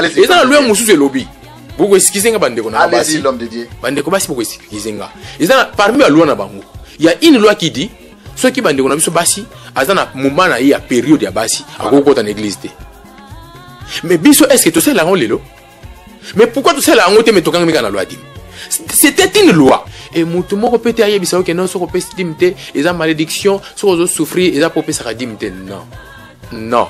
Et ça, lui, on sous lobby. Beaucoup excuser bande qu'on a allez-y, l'homme de Dieu. Bande ko basi beaucoup excuser nga. Et ça, parmi la loi na bango, il y a une loi qui dit ceux qui bande qu'on a biso basi, azana moment na ya période ya basi, akoko ta église té. Mais biso est-ce que tout ça la on lelo? Mais pourquoi tout ça la on te met tokanga na loi dim? C'était une loi. Et mutu moko pete aye bisa que non so ko pesi dimte, eza malédiction, so ko souffrir, eza popé sa dimte. Non. Non.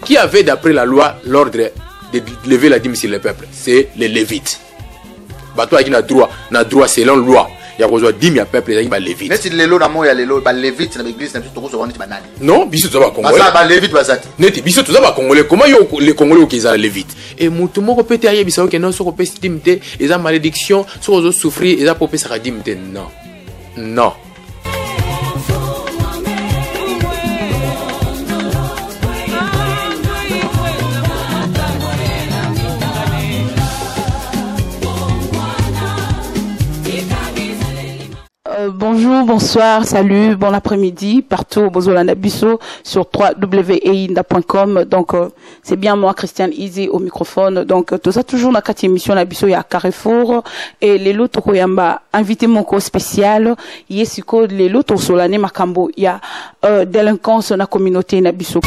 Qui avait d'après la loi l'ordre de lever la dîme sur le peuple? C'est les Lévites. Bato qui n'a droit selon loi. Il y a besoin dîme à peuple les Lévites. Mais si les lots d'amour il y a les lots, les Lévites dans l'église n'importe quoi se rendre banal. Non, biso to ba congolais. Bah Lévites basati. Neti biso to ba congolais. Comment yo les congolais qui za Lévites? Et mutu moko pete aye bisa que non so ko pesi dîme te, eza malédiction, so ko souffrir, eza popé sa dîme te. Non. Non. Bonjour, bonsoir, salut, bon après-midi, partout au Bozolanda Bisso sur www.einda.com. Donc, c'est bien moi, Christiane Easy, au microphone. Donc, tout ça, toujours dans la émission la Bisso, il y a Carrefour. Et les lots Tokoyamba, invité mon co spécial. Yesiko, les lots Tosolane Makambo, il y a délinquance dans la communauté na Bisso.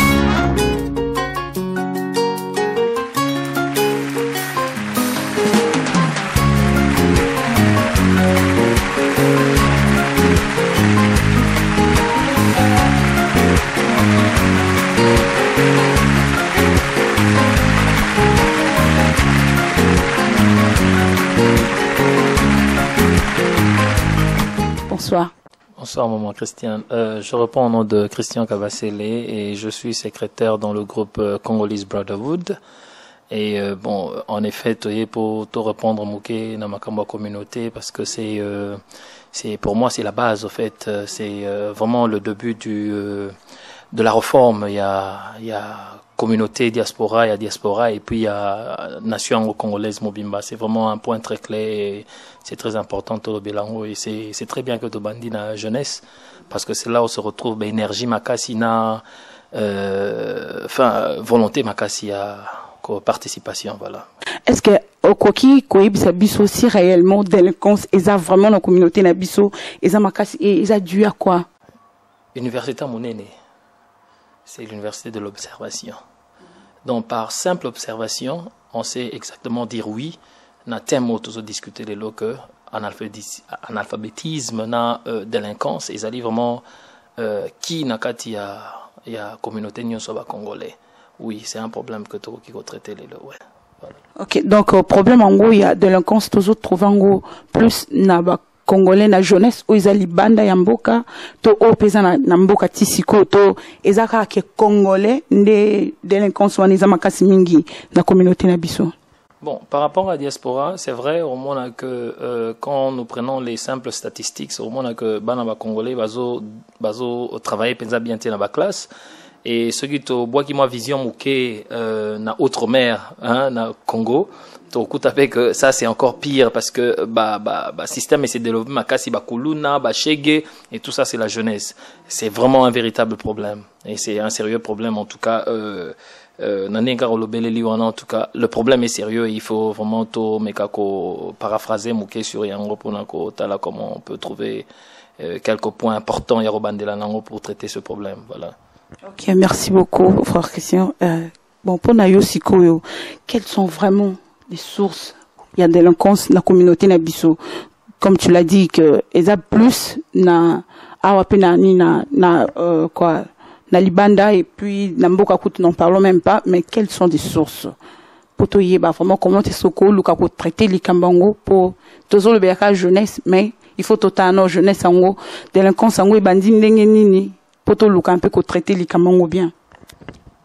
Bonsoir. Bonsoir, maman Christiane. Je réponds au nom de Christian Kabasele et je suis secrétaire dans le groupe Congolese Brotherhood. Et bon, en effet, pour te répondre, Mouké, dans ma communauté, parce que c'est pour moi, c'est la base, en fait. C'est vraiment le début de la réforme. Il y a communauté diaspora, il y a diaspora et puis il y a nation congolaise Mobimba. C'est vraiment un point très clair et c'est très important au Belango et c'est très bien que tu bandis la jeunesse parce que c'est là où se retrouve énergie makasi na volonté makasi à participation, voilà. Est-ce que Okoki Koibisa Bisso aussi réellement délinquance et ça vraiment la communauté na Bisso et ça makasi et ça dû à quoi? Université Monene. C'est l'université de l'observation. Donc, par simple observation, on sait exactement dire oui. Na thème où tous discuter les locaux, analphabétisme, na délinquance, et ça dit vraiment qui n'a qu'à y a communauté nyonsoba congolais. Oui, c'est un problème que tu as traité les lots. Ouais. Voilà. Ok, donc problème en gros, il y a délinquance toujours trouvé en gros plus naba Congolais na jeunesse ou izali banda ya mboka to o pesa na mboka tisiko to ezaka ke Congolais nde délinquance waniza makasi mingi na communauté na biso. Bon, par rapport à la diaspora, c'est vrai au moins que quand nous prenons les simples statistiques, au moins que bana ba Congolais bazo travailler penza bien té na ba classe et ce qui to bois qui moi vision mouké na outre-mer hein na Congo. Que ça c'est encore pire parce que système essaie de développer makasi bakuluna shege et tout ça c'est la jeunesse. C'est vraiment un véritable problème et c'est un sérieux problème en tout cas en tout cas le problème est sérieux et il faut vraiment to mekako paraphraser mouké sur yango pour tala comment on peut trouver quelques points importants yarobandela nango pour traiter ce problème, voilà. OK, merci beaucoup frère Christian. Bon pour Nayo Sikoyo, quelles sont vraiment les sources, il y a délinquance dans la communauté na biso comme tu l'as dit que eza plus na awapena ni na quoi na libanda et puis na mboka kutu n'en parlons même pas mais quelles sont des sources pour to yeba vraiment comment te soko luka ko traiter les kambango pour tozo le beka jeunesse mais il faut totano jeunesse ango délinquance ango bandi ndenge nini pour to luka un peu ko traiter les kambango bien.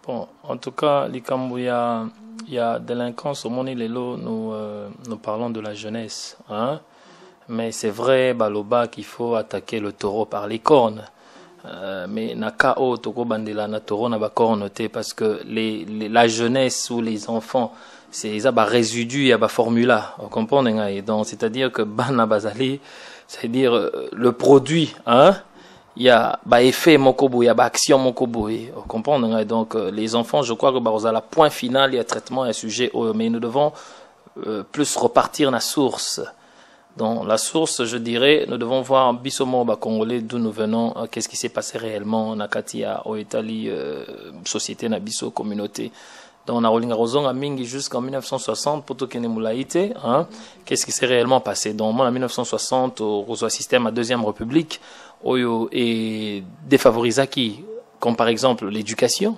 Bon en tout cas les kamboya il y a délinquance au monde et nous parlons de la jeunesse, hein? Mais c'est vrai, Baloba, qu'il faut attaquer le taureau par les cornes. Mais nakao toko bandela na taureau na ba cornoté parce que la jeunesse ou les enfants, c'est ça ba résidu ya ba formula. Vous comprenez? Donc c'est-à-dire que bana bazali, c'est-à-dire le produit, hein? il y a bah effet mokobo, il y a bah action mokobo, vous comprenez? Donc les enfants, je crois que bah à la point final, il y a traitement, il y a sujet, mais nous devons plus repartir à la source. Donc la source, je dirais, nous devons voir bisomo bah congolais d'où nous venons, qu'est-ce qui s'est passé réellement na katia au Italie, société na biso communauté. Donc on a rolinga rozong à mingi jusqu'en 1960 pour tout kenemulaïté, hein. Qu'est-ce qui s'est réellement passé? Donc moi en 1960 au système à deuxième république oyo et défavorisaki comme par exemple l'éducation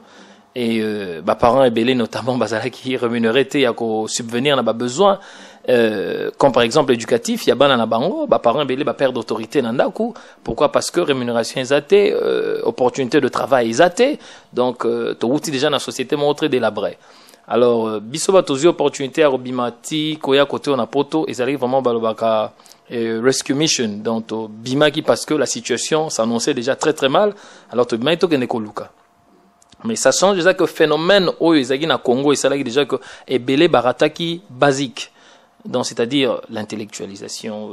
et bah parents ébélés notamment bazala qui rémunéré té ya ko subvenir na ba besoin comme par exemple éducatif, il y a bana na bango, bah parents belé ba perdre d'autorité nandaku. Pourquoi? Parce que rémunération exatée, opportunité de travail exatée. Donc to outil déjà dans la société montré délabré. Alors biso ba tozi opportunité à robimati koya côté on a poto et ça arrive vraiment balobaka rescue mission donc to bimaki parce que la situation s'annonçait déjà très très mal. Alors to bimaki to keneko luka. Mais ça change déjà que phénomène au ezagi na Congo et ça là déjà que ebele barataki basique. Donc, c'est-à-dire l'intellectualisation,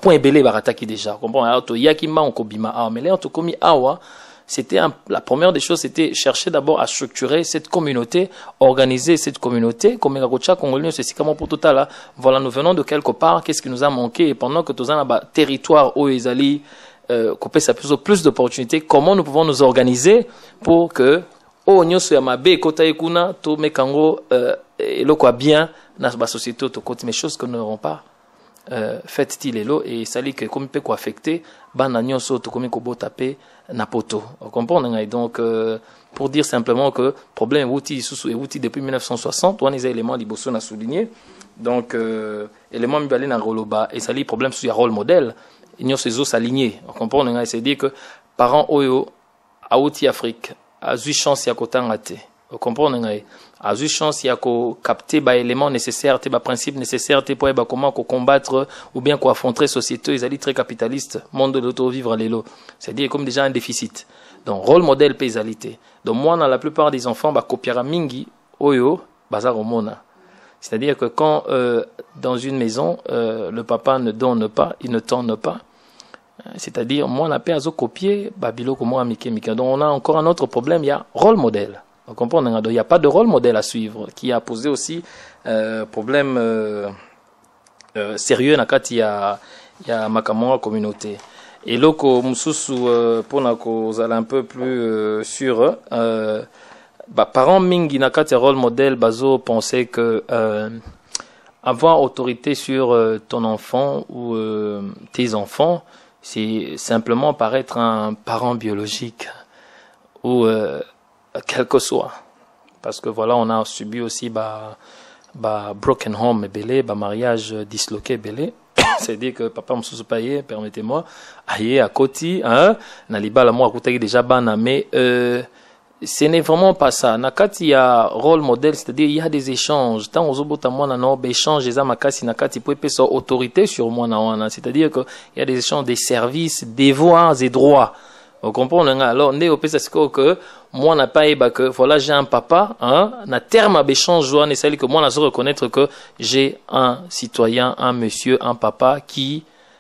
point belé barataki déjà. Comprends? Alors, yakima on kobima ah, mais là on to komi awa. C'était la première des choses, c'était chercher d'abord à structurer cette communauté, organiser cette communauté. Comme Ngakocha congolais, c'est comment pour tout à là. Voilà, nous venons de quelque part. Qu'est-ce qui nous a manqué? Et pendant que tous un territoire où ils allaient couper ça plus d'opportunités, comment nous pouvons nous organiser pour que oh nyoso ya mabe kota ekuna to mekango eloko bien na ba société to côté mes choses que nous n'aurons pas fait tilelo et ça dit que comme peut quoi affecter bana nyoso to comme ko botaper na poto. Vous comprenez? Donc pour dire simplement que problème outil sous outil depuis 1960 on les éléments liboso na souligné. Donc élément mibalé na roloba et ça dit problème sous ya rôle modèle nyoso zo s'aligner. Vous comprenez? C'est dire que parents oyo a outil Afrique a eu chance ya kotanga te. Vous comprenez? A eu chance ya ko capter ba éléments nécessaires, ba principes nécessaires pour ba comment ko combattre ou bien ko affronter société ils allaient très capitaliste, monde de l'auto-vivre à l'élo. C'est-à-dire comme déjà un déficit. Donc rôle modèle paysalité. Donc moi dans la plupart des enfants ba copiera mingi oyo bazar omona. C'est-à-dire que quand dans une maison le papa ne donne pas, il ne tourne pas. C'est-à-dire, moi, on a pas à copier, Babilo, comme moi, Mickey. Donc, on a encore un autre problème, il y a rôle modèle. Vous comprenez? Il n'y a pas de rôle modèle à suivre, qui a posé aussi problème sérieux, il y a ma communauté. Et là, pour nous aller un peu plus sûr, parents mingi nakati rôle modèle, bazo pensaient que avoir autorité sur ton enfant ou tes enfants, c'est simplement paraître un parent biologique ou quel que soit. Parce que voilà, on a subi aussi broken home belé, mariage disloqué belé. C'est-à-dire que papa m'sous payé, permettez-moi, aïe à côté, hein, naliba la moi à côté déjà bana, mais ce n'est vraiment pas ça. Nakati il y a rôle modèle, c'est-à-dire il y a des échanges. Tant aux autres moi non échange les amakasi nakati pour péso autorité sur moi na. C'est-à-dire que il y a des échanges des services, devoirs et droits. Vous comprenez? Alors né au pesa que moi n'a pas que voilà j'ai un papa, hein, na terme d'échange joie c'est que moi n'a se reconnaître que j'ai un citoyen, un monsieur, un papa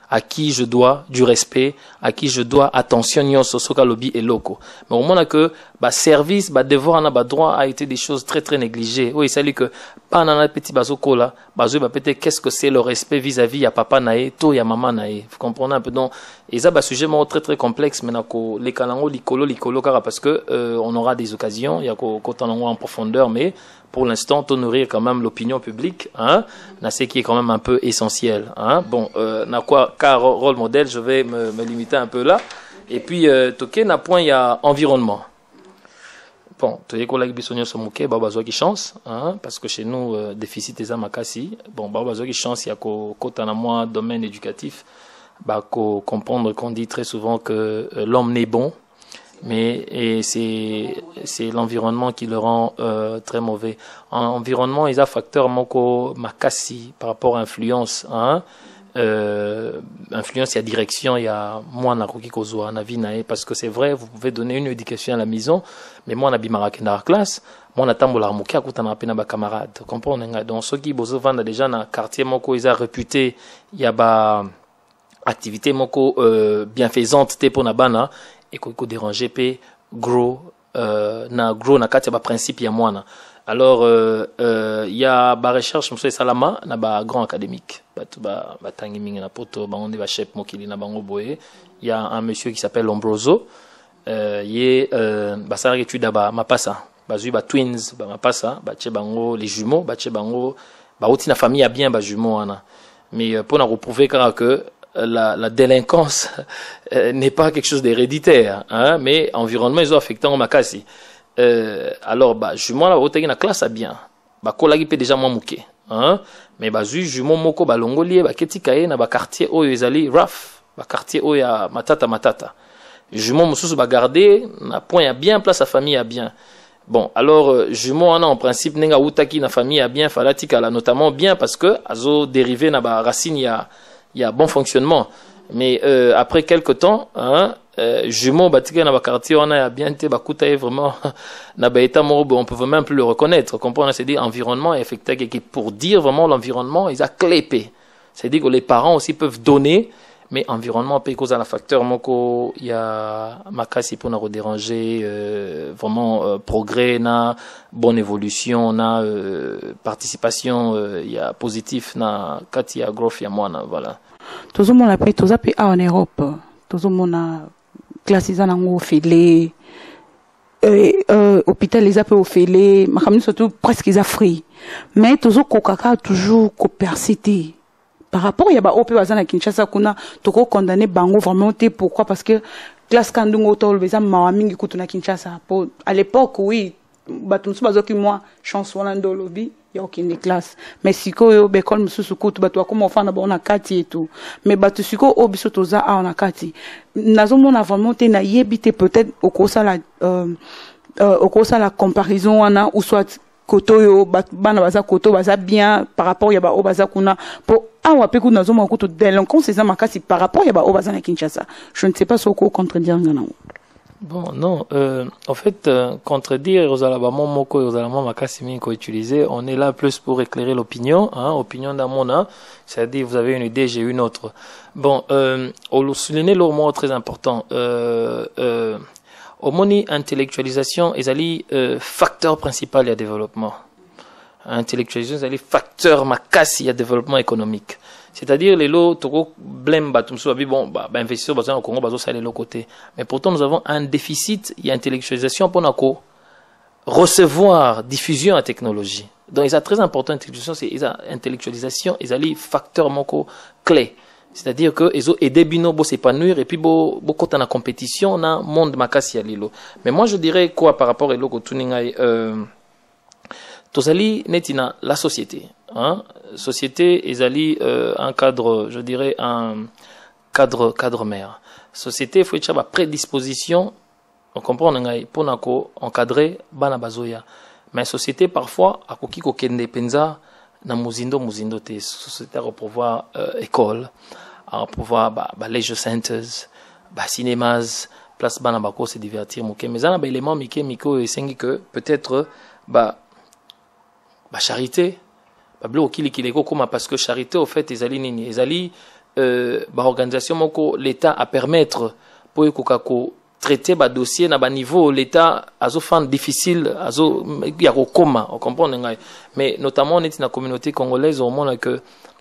à qui je dois du respect, à qui je dois attention nyonso soka lobby et loko. Mais au moment que service, devoir na droit a été des choses très très négligées. Oui, c'est que pas na petit bazoko là, peut-être qu'est-ce que c'est le respect vis-à-vis ya papa nae, to ya maman nae. Vous comprenez un peu donc et ça sujet très très complexe mais nako les kalango likolo car parce que on aura des occasions, il y a ko en profondeur mais pour l'instant, to nourrir quand même l'opinion publique, hein, ce qui est quand même un peu essentiel, hein. Bon, na quoi, car rôle modèle, je vais me limiter un peu là. Et puis, toqué na point, il y a environnement. Bon, tu sais qu'on l'a bisogno somuke, babazo qui chance, hein, parce que chez nous, déficit des amakasi. Bon, babazo qui chance, il y a qu'au na moi domaine éducatif, qu'au comprendre qu'on dit très souvent que l'homme n'est bon. Mais c'est l'environnement qui le rend très mauvais. En environnement, il y a facteur moko makasi par rapport à influence, hein, influence, il y a direction, il y a moi na koki kozwa na vie nae, parce que c'est vrai, vous pouvez donner une éducation à la maison, mais moi na bimarake na classe, moi na tambola mukia kutana pe na ba camarade, comprendre. Donc ceux qui bozo vanda déjà na quartier moko ils a réputé, il y a ba activité moko bienfaisante te pona bana et ko déranger pe gros na kati ba principe ya mwana. Alors il y a ba recherche monsieur Salama na ba grand académique ba tangi mingi na poto ba onde ba chef mokili na bango boye. Il y a un monsieur qui s'appelle Lombroso yé ba sala étude ba mapasa bazui ba twins ba mapasa ba che bango les jumeaux ba che bango ba oti na famille a bien ba jumeaux ana. Mais pour nous prouver que la délinquance n'est pas quelque chose d'héréditaire, hein, mais environnement ils ont affecté en makasi. Alors bah jumeau là au na classe a bien ba kolagi pe déjà moi muke hein, mais bah jumeau moko ba longolier ba ketikaye na ba quartier oyo ezali rough ba quartier oyo ya matata jumeau mususu ba garder na point ya bien place à famille a bien. Bon alors jumeau en principe nenga utaki na famille a bien falatika là notamment bien parce que azo dérivé na ba racine il y a bon fonctionnement, mais après quelque temps hein, jumeau batika na ba quartier on a bien été bakuta vraiment na ba état moro on peut même plus le reconnaître, comprendre, c'est dire environnement affecté qui pour dire vraiment l'environnement ils a clépé, c'est dire que les parents aussi peuvent donner, mais environnement peut cause à la facteur moko il y a makasi pour nous déranger vraiment progrès na bonne évolution na participation il y a positif na kati ya growth ya mwana voilà. Tout le monde a pris tout ça en Europe, tout le monde a classé ça dans le filet, hôpital les a peu au filet, mais surtout presque ils a free, mais tout le monde toujours persisté. Par rapport, il y a des gens qui Kinshasa qui ont condamné Bango vraiment. Pourquoi? Parce que classe Kandungo Tol, les gens m'ont qui na Kinshasa. À l'époque, oui, batumsu bazoki moi chance walando lobby il y a aucune classe. Mais si ko bekol mususu kutu batu akoma ofana ba ona kati et tout. Mais batu siko obiso toza a ona kati. Nazo mona vraiment te na yebite peut-être au kosa la comparaison ana ou soit koto yo bana baza koto baza bien par rapport ya ba obaza kuna pour awa pe kuna zoma koto délinquance c'est ça makasi par rapport ya ba obaza na Kinshasa. Je ne sais pas ce qu'on contredire ngana. Bon, non, en fait, contredire Rosalabamo Moko et Rosalama Makasimi qu'on utilisé, on est là plus pour éclairer l'opinion, hein, opinion d'Amona, c'est-à-dire vous avez une idée, j'ai une autre. Bon, on souligne le mot très important. Au moni intellectualisation, ils facteur principal du développement. Intellectualisation, ils facteur makasi du développement économique. C'est-à-dire les lots toko blème batumso bon investisseurs bazan au Congo bazo ça les lots côté. Mais pourtant nous avons un déficit, il y a intellectualisation pour nako recevoir diffusion en technologie. Donc il est très important intellectualisation, c'est intellectualisation, ils allaient facteur moko clé. C'est-à-dire que ils ont aidé bino bo s'épanouir et puis bo quand on a compétition na monde makasi ya lilo. Mais moi je dirais quoi par rapport à l'oko tuningai Tozali netina la société, hein? Société ezali un cadre, je dirais un cadre mère. Société faut être prédisposition, on comprend pour nako encadrer bana bazoya. Mais société parfois akoki ko kende penza na muzindo te société à pouvoir école, à pouvoir leisure centers, cinémas, place bana bako se divertir moké. Mais ana élément miko et sengi que peut-être charité parce que charité au fait organisation moko l'état à permettre pour kokako traiter dossier na niveau l'état azo fan difficile azo ya koma on comprend mais notamment on est dans la communauté congolaise au monde que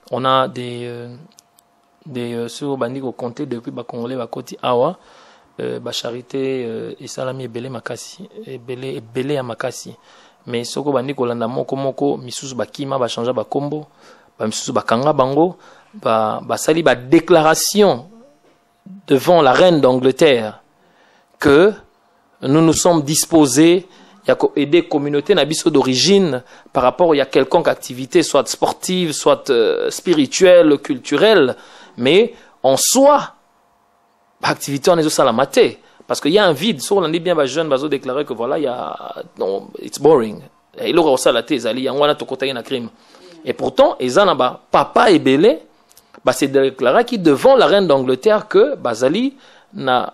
on a des sur bandi ko compter depuis congolais koti awa charité et salami belé makasi et belé à makasi. Mais soko bandi kolanda moko misusu bakima ba changer ba kombo ba misusu bakanga bango ba sali ba déclaration devant la reine d'Angleterre que nous sommes disposés à aider communauté na biso d'origine par rapport à quelconque activité soit sportive soit spirituelle culturelle mais en soi activité on est au salamate. Parce qu'il y a un vide, sur l'année bien les jeunes bazo déclarer que voilà, il y a non, it's boring. Il aura aussi la thèse, il y a un crime. Et pourtant, ils en ont papa est belé bah c'est déclaré qui devant la reine d'Angleterre que Bazali na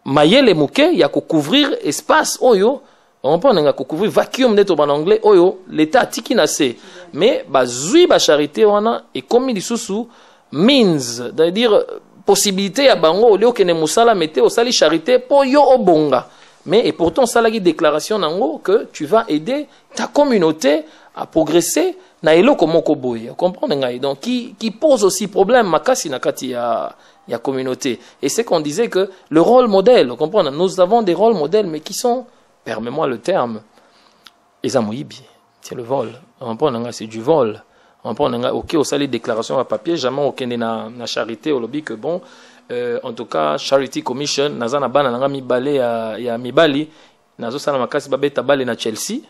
mayele muke ya ko couvrir espace oyo on peut nga ko couvrir vacuum neto en anglais oyo l'état tiki na se mais bazui ba charité wana et comme lisusu means c'est-à-dire possibilité ya bango olio kene musala mete osali charité po yo obonga mais et pourtant ça la déclaration nango que tu vas aider ta communauté à progresser na eloko moko boye comprendre ngai donc qui pose aussi problème makasi na kati ya communauté et c'est qu'on disait que le rôle modèle comprendre nous avons des rôles modèles mais qui sont permets-moi le terme ezamoyibi c'est le vol comprendre ngai c'est du vol comprendre ngai OK au sali déclaration à papier jamais okende na charité au lobby que bon en tout cas Charity Commission nazana bana nanga mibale ya mibali nazo sala makasi babeta bale na Chelsea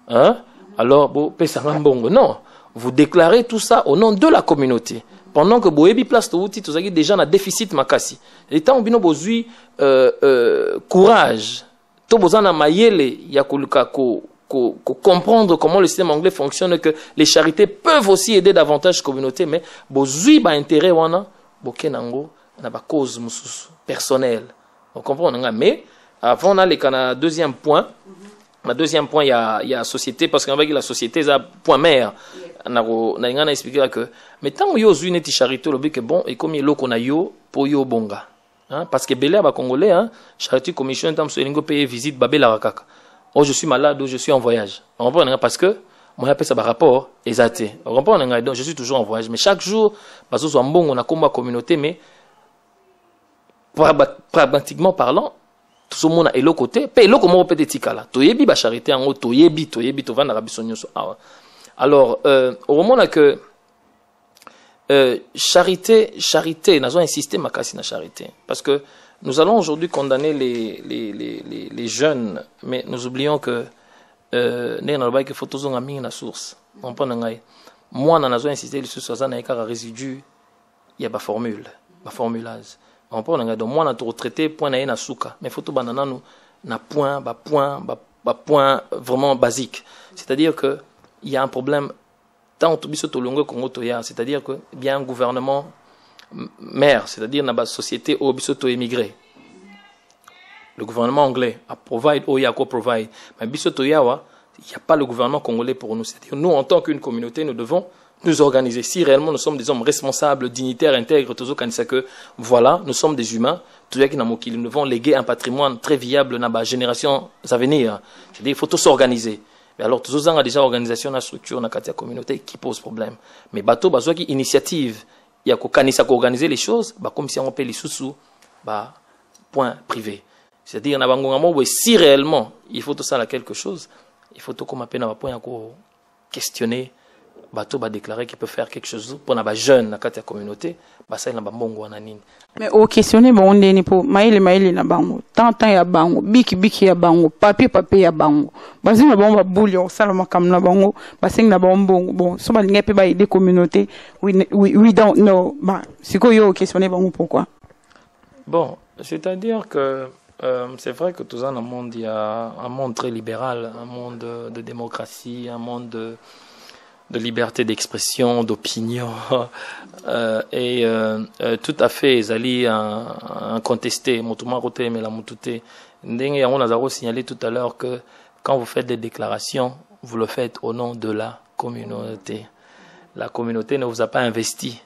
hein alors bo pesa mbongo non vous déclarez tout ça au nom de la communauté pendant que boebi place to outi tozaki déjà na déficit makasi étant bino bozui courage to bozana mayele ya koluka ko comprendre comment le système anglais fonctionne que les charités peuvent aussi aider davantage communauté mais bozui ba intérêt wana bokenango na ba cause mususu personnelle on comprend mais avant on a les deuxième point le deuxième point il y a société parce qu'avec la société ça point mère na expliquer que mais tant yo zui neti charité le que bon et comme il qu'on a yo pour yo bonga hein parce que belé ba congolais hein charité commission tam so lingo payer visite babela rakaka oh je suis malade ou je suis en voyage on comprend parce que moi appelle ça par rapport exacté on comprend donc je suis toujours en voyage mais chaque jour parce que so mbongo na komba communauté mais pragmatiquement parlant tout le monde a l'autre côté pe eloko mo peut être kala toyebi ba charité en toyebi to vanda rabiso nyoso alors au moment là que charité n'a pas insisté makasi na charité parce que nous allons aujourd'hui condamner les jeunes mais nous oublions que né na ba que faut tozonga mingi na source on prend ngai moi na nazo insister les sources za na ekara résidu il y a ba formulage on prend un donc moi na to traité point na na suka mais photo banana nous na point vraiment basique c'est-à-dire que il y a un problème tant to biso to longo Congo to ya c'est-à-dire que bien un gouvernement mère c'est-à-dire na ba société au biso to émigré le gouvernement anglais a provide ou ya ko provide mais biso to yawa il y a pas le gouvernement congolais pour nous c'est-à-dire nous en tant qu'une communauté nous devons nous organiser. Si réellement nous sommes des hommes responsables, dignitaires, intègres, tous que voilà, nous sommes des humains, tout qui nous devons léguer un patrimoine très viable dans la génération à venir. C'est-à-dire il faut tous s'organiser. Mais alors tous les ans a déjà organisation, la structure, la communauté qui pose problème. Mais bateau, bateau qui initiative, il y a qu'à organiser les choses, bah comme si on paie les sous-sous, bah point privé. C'est-à-dire si réellement il faut tout ça à quelque chose, il faut tout comme appelle à point à questionner. Bateau va déclarer qu'il peut faire quelque chose pour les jeunes dans la communauté, ça il a bongo ananine. Mais au questionner bon on est pour maïle na bango, tant ya bango, biki ya bango, papier ya bango. Basi na bango bouli au salama comme na bango, basi na bango bon, so ba ngepe ba aider communauté, we don't know. Bah, c'est quoi yo questionner bango pourquoi? Bon, c'est-à-dire que c'est vrai que tout ça dans le monde il y a un monde très libéral, un monde de démocratie, un monde de liberté d'expression, d'opinion, et tout à fait, Zali a contesté, Moutouma Rote, mais la Moutouté. On a signalé tout à l'heure que quand vous faites des déclarations, vous le faites au nom de la communauté. La communauté ne vous a pas investi.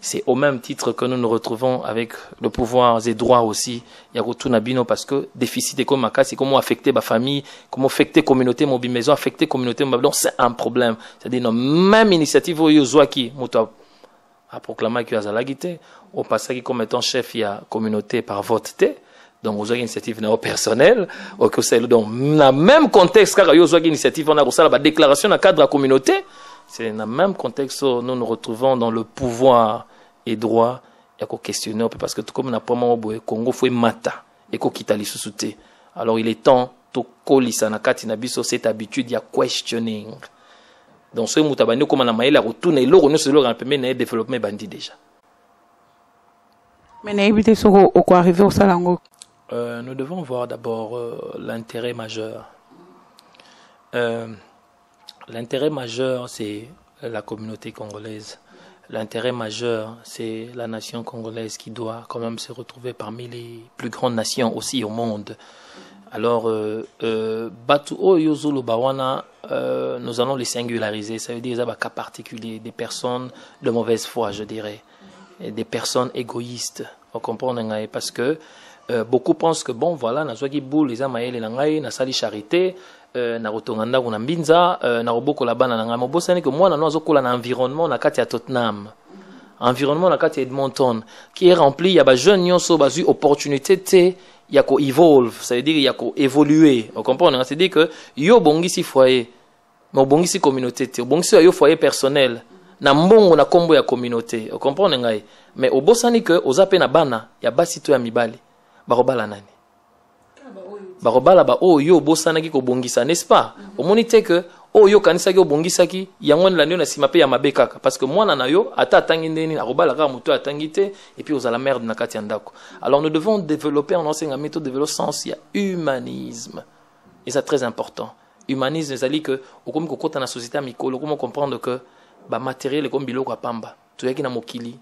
C'est au même titre que nous nous retrouvons avec le pouvoir et droits aussi. Il y a tout nabino parce que déficit et comme c'est comment affecter ma famille, comment affecter communauté, mon maison, affecter communauté, donc c'est un problème. C'est-à-dire non même initiative au Yozoaki, a proclamé qu'il y a la guité, au passage comme étant chef il y a communauté par vote T. Donc, vous avez une initiative personnelle, donc, dans le même contexte, car vous avez une initiative, on a la déclaration dans le cadre de la communauté. C'est dans le même contexte où nous nous retrouvons dans le pouvoir et droit. Il y a questionner parce que tout comme on a pas mal au Congo, il faut mata et qu'on quitte les sous-soutés. Alors il est temps de coller na kati na biso cette habitude il y a questioning. Donc ce mutabani comme on a maïla retourner l'euro nous c'est un peu mais développement bandit déjà. Mais n'hésitez sur au quoi arriver au salango. Nous devons voir d'abord l'intérêt majeur. L'intérêt majeur, c'est la communauté congolaise. L'intérêt majeur, c'est la nation congolaise qui doit quand même se retrouver parmi les plus grandes nations aussi au monde. Alors, Batu Oyo Zulu Bawana, nous allons les singulariser. Ça veut dire qu'ils ont un cas particulier, des personnes de mauvaise foi, je dirais, et des personnes égoïstes. Vous comprenez? Parce que beaucoup pensent que bon, voilà, na zwaki boule, les amaïle na ngai, na sali charité, na rotonganda ou na mbinza, na roboko la bana na ngai. Mobosani que moi, na nozo kola na environnement, na kati ya Tottenham. Environnement na kati ya Edmonton, qui est rempli, il y a des jeunes qui ont eu opportunité, il y a qu'on evolve, ça veut dire il y a qu'on évoluer. Vous comprenez? C'est-à-dire que yo bongisi foyer, mais bongisi communauté, bongisi yo foyer personnel. Na mbongo na kombo ya communauté. Vous comprenez ngai? Mais au bosani que aux appels na bana, ya basi to ya mibali. Barobala nani? Barobala ba o yo bosana ki ko bongisa, n'est-ce pas? Au monite que o yo kanisa ki o bongisa ki yangon la nyo na simape ya mabe kaka parce que moi na yo ata atangi ndeni arobala ka muto atangi te et puis aux la merde na kati ndako. Alors nous devons développer en enseignant méthode développer sens, il y a humanisme. Et c'est très important. Humanisme, c'est-à-dire que au comme ko kota na société mikolo, comment comprendre que ba matériel comme biloko pamba to yaki na mokili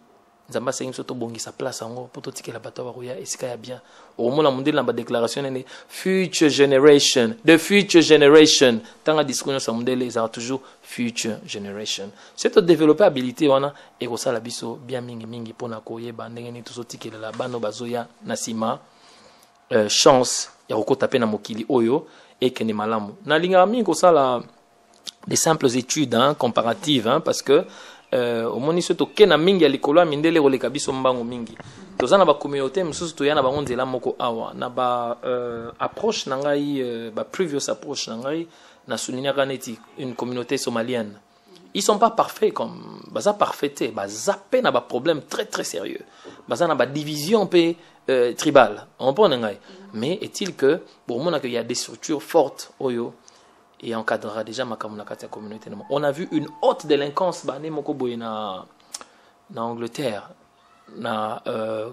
nzamba sengi soto bongisa place ango poto tikela bato ba roya esika ya bien au mona mondeli na ba déclaration ne future generation, the future generation tanga discours sa mondeli ça toujours future generation. C'est de développer habilité wana et ko sala biso bien mingi pona ko yeba ndenge ni to tikela la bano bazoya na sima chance ya ko taper na mokili oyo et que ne malamu na linga mingi ko sala des simples études comparatives parce que au moni soto kena mingi ya likolo mindele roleka biso mbango mingi tozana ba communauté mususu to yana bango nzela moko awa na ba approche na ngai ba previous approche na ngai na souligner kaneti une communauté somalienne. Ils sont pas parfaits comme baza parfaité baza pe na ba problème très sérieux baza na ba division pe tribale on peut ngai mais est-il que pour moi qu'il y a des structures fortes oyo et encadrera déjà ma communauté. On a vu une haute délinquance na Angleterre, na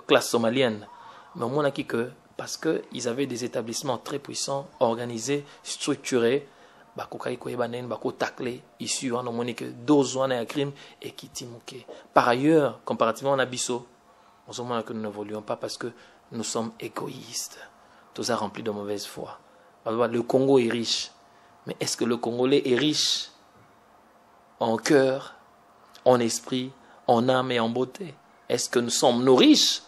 classe somalienne. Mais on a dit que parce que ils avaient des établissements très puissants, organisés, structurés, taclé issus on a que 12 ans de crime et qui timuke. Par ailleurs, comparativement à Nabiso, on se que nous n'évoluons pas parce que nous sommes égoïstes. Tout ça rempli de mauvaise foi. Le Congo est riche. Mais est-ce que le Congolais est riche en cœur, en esprit, en âme et en beauté? Est-ce que nous sommes nos riches?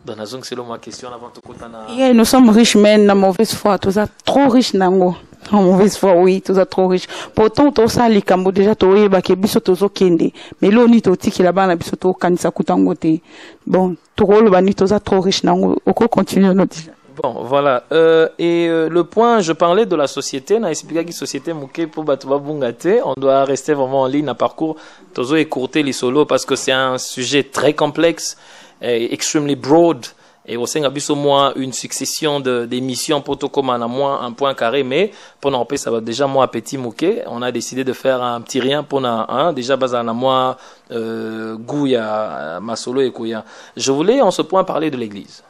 C'est ma question avant tout. Yeah, nous sommes riches, mais na mauvaise foi. Tous trop riches, nango. En mauvaise foi, oui, tous trop riches. Pourtant, tout ça, les cambo déjà, tout est baké, biso tozo kende. Mais l'on dit aussi qu'il a ban la biso to kanisa kutangote. Bon, tout le bani tous trop riches, nango. Oko continue notre. Bon, voilà. Le point, je parlais de la société. Na expliqué que société mouké pour batuba bungate. On doit rester vraiment en ligne à parcours. Tozo écourter les solos parce que c'est un sujet très complexe, extremely broad. Et au sein de moi une succession d'émissions pour tout comme un point carré. Mais pour n'en ça va déjà moi petit mouké. On a décidé de faire un petit rien pour déjà basa na moi gouya ma solo et kouya. Je voulais en ce point parler de l'église.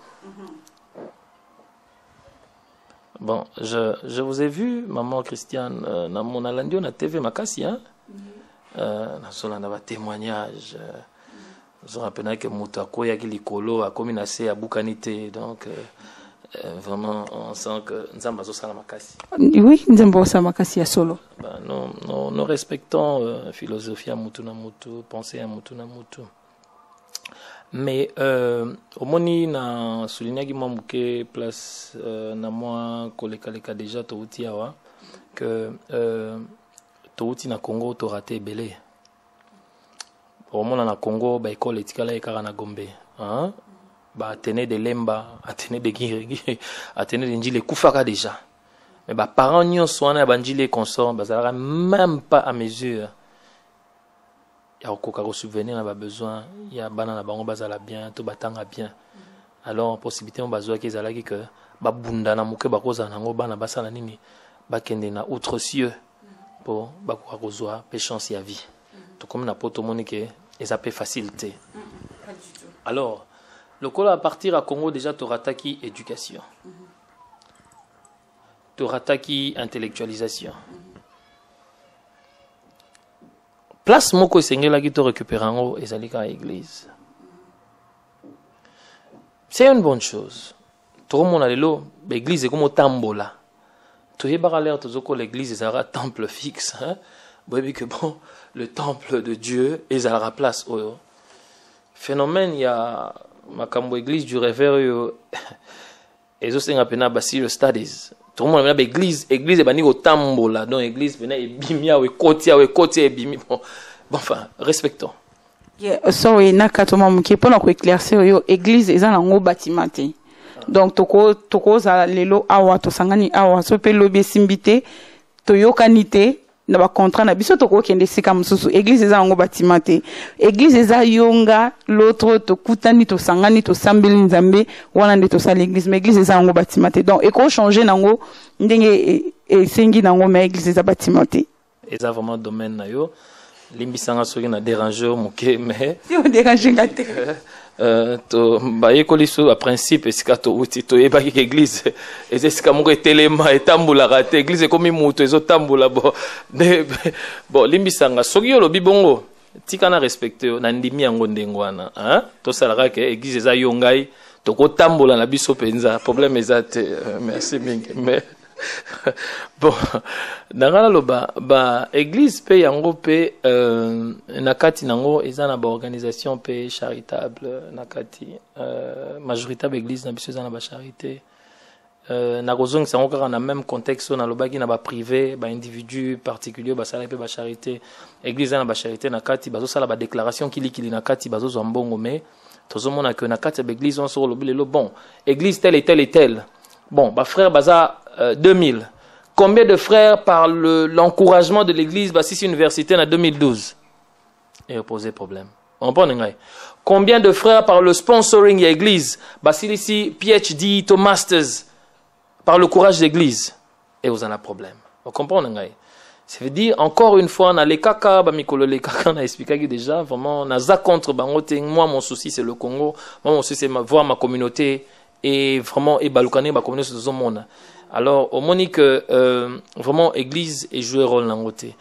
Bon, je vous ai vu, maman Christiane, dans mon alandio, na TV Makasi, hein? Dans un témoignage, je rappelle que Moutako, il y a qui likolo, a commis assez à Boukanité, donc vraiment, on sent que nous sommes à Makasi. Oui, nous sommes à Makasi à solo. Nous respectons philosophie à Moutuna Moutou, pensée à Moutuna Moutou. Mais au moni na souligné qui m'a manqué place na moi koleka déjà touti awa que touti na Congo to raté belé au mona na Congo ba école etikala ekara na Gombe hein ba tenait de lemba tenait de giri tenait de njile kufaka déjà mais ba parents nyonso wana banjile consort bazala même pas à mesure. Il y a encore subvenir à besoin, il y a banana bango bazala bien, tout batanga bien. Alors possibilité on bazwa ki zalaki que ba bunda na muke bakoza nango bana basala nini ba kende na outre cieux pour ba ko kozwa pe chance ya vie. Tout comme na poto monique et ça peut faciliter. Alors le col à partir à Congo déjà torataki éducation. Torataki intellectualisation. place moko esengela ki to récupérer ngo ezalika église. C'est une bonne chose. Tout le monde a l'église est comme tambola. Tout est l'air tout l'église est un temple fixe. Hein? Vous voyez que bon, le temple de Dieu est à la place. Phénomène, il y a ma cambo église du réveil et aussi un peu le studies. Tout le monde a l'église est banni au tambola. Donc l'église est bimia ou côté et bimi. Bon, enfin, respectons. So nakatoma muke pona ko éclaircir yo église eza na ngo bâtiment te. Donc toko za lelo awa to sangani awa so pe lobi simbité to yokanité na ba contrat na biso toko kende sika mususu église eza ngo bâtiment te. Église eza yonga l'autre to kutani to sangani to sambeli nzambe wana nde to sa l'église mais église eza ngo bâtiment te. Donc eko changer nango ndenge sengi nango mais église eza bâtiment te. Eza vraiment domaine na yo. Limbisanga soki na déranger moké mais si on dérange ngate to ba yekoliso a principe esika to uti to yeba ki église esika moko etelema etambula rate église komi muto ezotambula bon limbisanga soki yo lobi bongo tika na respecter na ndimi yango ndengwana hein to salaka ke église eza yo ngai to ko tambola na biso penza problème ezate merci mingi mais bon nangala loba ba église pe yango pe nakati nango eza na ba organisation pe charitable nakati majorité ba église na biso eza na ba charité na kozong sango kaka na même contexte na lobaki na ba privé ba individu particulier ba sala pe ba charité église na ba charité nakati bazo sala ba déclaration kili nakati bazo zo mbongo mais tozomona que nakati ba église on so lobi lelo bon église telle et telle et telle bon ba frère baza 2000. Combien de frères par l'encouragement de l'église Bassis Université en 2012 et posé problème. On prend un combien de frères par le sponsoring de l'église Bassis ici PhD to masters par le courage de l'église et vous en avez problème. On comprend un ça veut dire encore une fois on a les caca bamikolo les caca on a expliqué déjà vraiment on a ça contre bangote moi mon souci c'est le Congo moi mon souci c'est voir ma communauté et vraiment et balukane ma communauté de ce monde. Alors, au monique, vraiment, église et jouer rôle dans côté.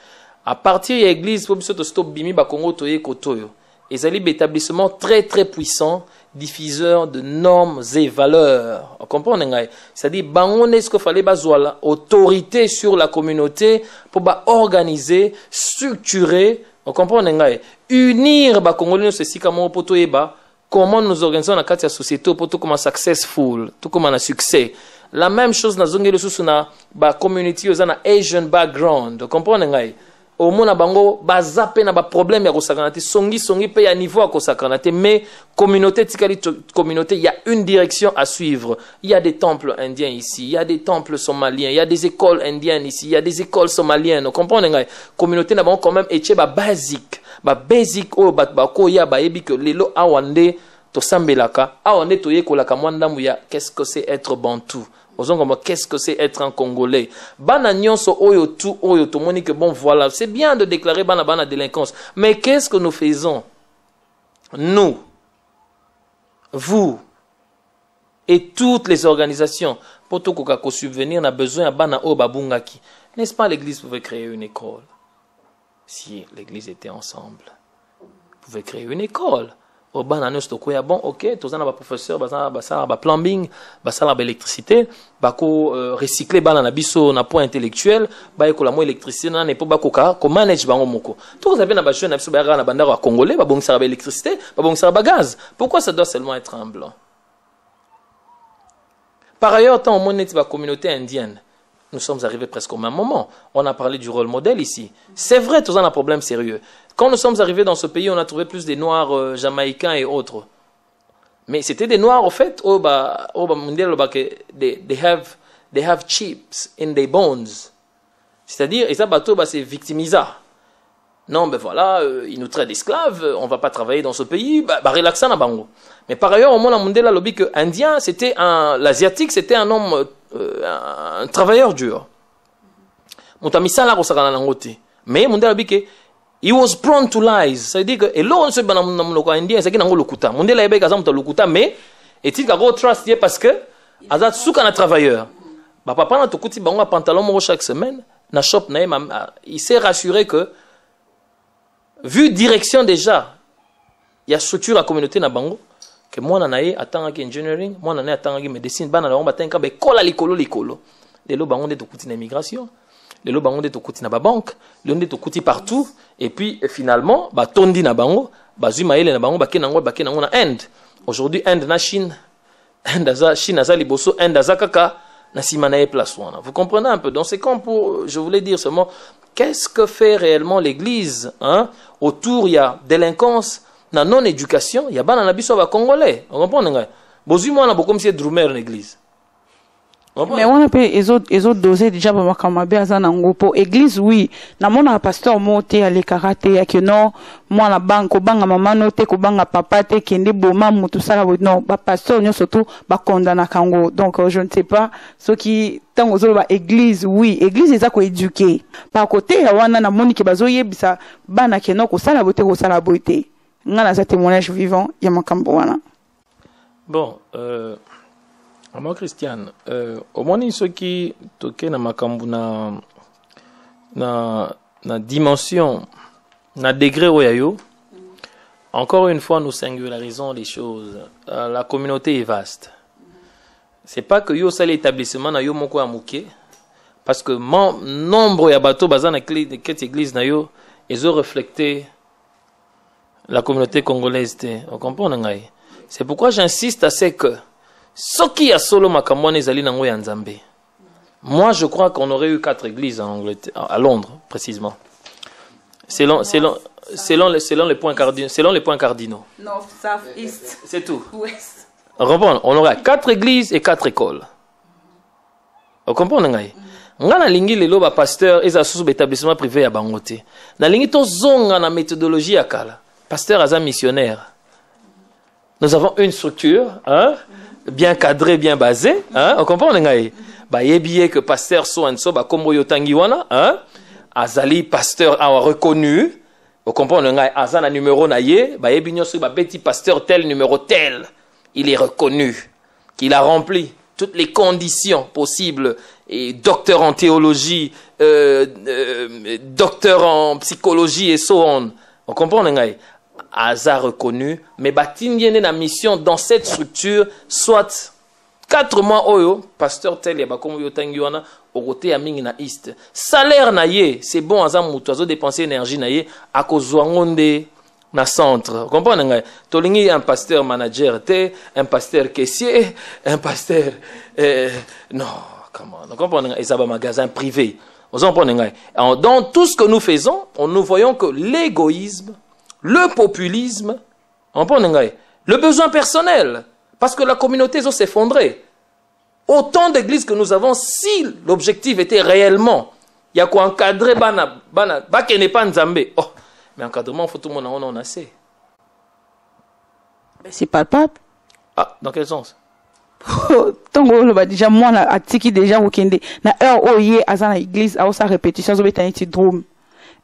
À partir de l'église, pour que stop bimi bakongo toye kotoyo. Et c'est l'établissement très très puissant, diffuseur de normes et valeurs. Vous comprenez? C'est-à-dire, bangon est-ce qu'il fallait bazoala autorité sur la communauté pour organiser, structurer. Vous comprenez? Unir bakongolino ceci comme pour toyeba. Comment nous organisons la carte de la société pour tout comme successful, tout comme un succès. La même chose dans la community aux Asian background. Vous comprenez ngai? Au monde bango bazape na ba problème ya kosakanate songi pe ya niveau à kosakanate mais communauté tikali communauté il y a une direction à suivre. Il y a des temples indiens ici, il y a des temples somaliens, il y a des écoles indiennes ici, il y a des écoles somaliennes. Vous comprenez ngai? Communauté na bango quand même etche ba basique. Ba basic o bat ba ko ya ba yebi que lelo awande to sambelaka awande to yekolaka mwanda muya qu'est-ce que c'est être bantou qu'est-ce que c'est être un Congolais bana nyonso oyo to moni que bon voilà c'est bien de déclarer bana délinquance mais qu'est-ce que nous faisons nous vous et toutes les organisations pour tout koka ko subvenir na besoin bana o babungaki n'est-ce pas l'église pouvait créer une école. Si l'église était ensemble, vous pouvez créer une école. Au banane stokoya bon ok, tous en a professeur, basa plumbing, basa électricité, bako recycler banana biso na point intellectuel, ba ko la mo électricité na ne po bako ka ko manage bango moko. Tous vous avez na ba jeune na biso ba na bandara congolais, ba bon ça ba électricité, ba bon ça ba gaz. Pourquoi ça doit seulement être un blanc? Par ailleurs, tant au monde la communauté indienne. Nous sommes arrivés presque au même moment. On a parlé du rôle modèle ici. C'est vrai, tout ça a un problème sérieux. Quand nous sommes arrivés dans ce pays, on a trouvé plus des Noirs jamaïcains et autres. Mais c'était des Noirs, au fait, they have chips in their bones. C'est-à-dire, c'est victimisant. Non, ben voilà, ils nous traitent d'esclaves, on ne va pas travailler dans ce pays, relaxant à Bango. Mais par ailleurs, au monde, on a le lobby que indien, c'était l'asiatique, c'était un homme, un travailleur dur. Mais on a dit que he was prone to lies. Ça veut dire que et là on se bat dans indien, c'est qu'il n'a pas le kuta. On dit là il y a exemple le kuta, mais est-il qu'il a trust parce que azat souka na travailleur. Bah papa na to kuti bango pantalon mo chaque semaine na shop na il s'est rassuré que vu direction déjà, il y a structure la communauté na bango, que moi nanaye atangaki engineering, moi nanaye atangaki médecine, bana la on batenka be kola likolo likolo. Les lots bango de to immigration, les lots bango de to na ba banque, les lots de to partout, et puis finalement, ba tondi na bango, ba zumaele na bango, ba kenango na Inde. Aujourd'hui, Inde na Chine, Chine aza liboso, Inde aza kaka, na simanaye place wana. Vous comprenez un peu? Donc c'est comme pour, je voulais dire seulement, qu'est-ce que fait réellement l'Église, hein? Autour, il y a délinquance, na non-éducation, il y a bana na biso ba Congolais. Vous comprenez? Bozu moi na beaucoup monsieur Drumer l'église. Mais on a fait les autres dosés déjà pour makamabe azana ngopo église oui na mona pasteur monté à les karaté que non moi na banque banga maman noté ko banga papa te kende boma mutu sala non ba pasteur nyo surtout ba condamna kango donc je ne sais pas ce qui tant aux autres église oui église eza ko éduquer par côté ya wana na moni ke bazo yebisa bana ke non ko sala bote ko sala bote ngana za témoignage vivant ya makambo wana. Bon Maman Christiane, au moins ceux qui toquent na makambu na dimension, na degré oyayo, encore une fois nous singularisons les choses. La communauté est vaste. C'est pas que yo sale établissement na yo moko amuke, parce que nombre ya bateau bazan na cette église na yo, ils ont reflété la communauté congolaise. Vous comprenez ngai? C'est pourquoi j'insiste à ce que Soki ya solo makamone zali nango ya Nzambe. Moi, je crois qu'on aurait eu 4 églises en Angleterre, à Londres, précisément. Selon les points cardinaux. North, South, East. C'est tout. West. On aurait 4 églises et 4 écoles. Vous comprenez ngai? Ngana lingi lelo ba pasteur eza sous établissement privé ya bangote. Na lingi to zonga na méthodologie ya kala. Pasteur aza missionnaire. Nous avons une structure, hein? Bien cadré, bien basé, hein? On comprend, les bah, yebiye que pasteur so and so, bah, comme yotangiwana, hein? Azali, pasteur, a reconnu, on comprend, les gars, azana numéro naye, bah, yebinyo so, bah, petit pasteur tel, numéro tel, il est reconnu, qu'il a rempli toutes les conditions possibles, et docteur en théologie, docteur en psychologie et so on. On comprend, les gars? Hasard reconnu, mais bâtiment na mission dans cette structure, soit 4 mois oyo, pasteur tel yaba comme yo tangiwana, au côté ya mingi na east. Salaire na ye, c'est bon azam mutu azo dépenser énergie na ye, à kozwa ngonde na centre. Vous comprenez nga? Tolingi un pasteur manager te, un pasteur caissier, un pasteur non, comment? Vous comprenez nga? Ezaba magasin privé. Vous comprenez nga? Dans tout ce que nous faisons, nous voyons que l'égoïsme, le populisme, le besoin personnel, parce que la communauté va s'effondrer. Autant d'églises que nous avons, si l'objectif était réellement, il y a quoi encadrer, bana, n'est pas nzambe. Oh, mais encadrement, il faut tout le monde en a assez. C'est pas le pape. Ah, dans quel sens? Tant que déjà, moi, à tiki déjà, au kende, na heure où il y a à l'église, à sa répétition, je vais t'en drôme.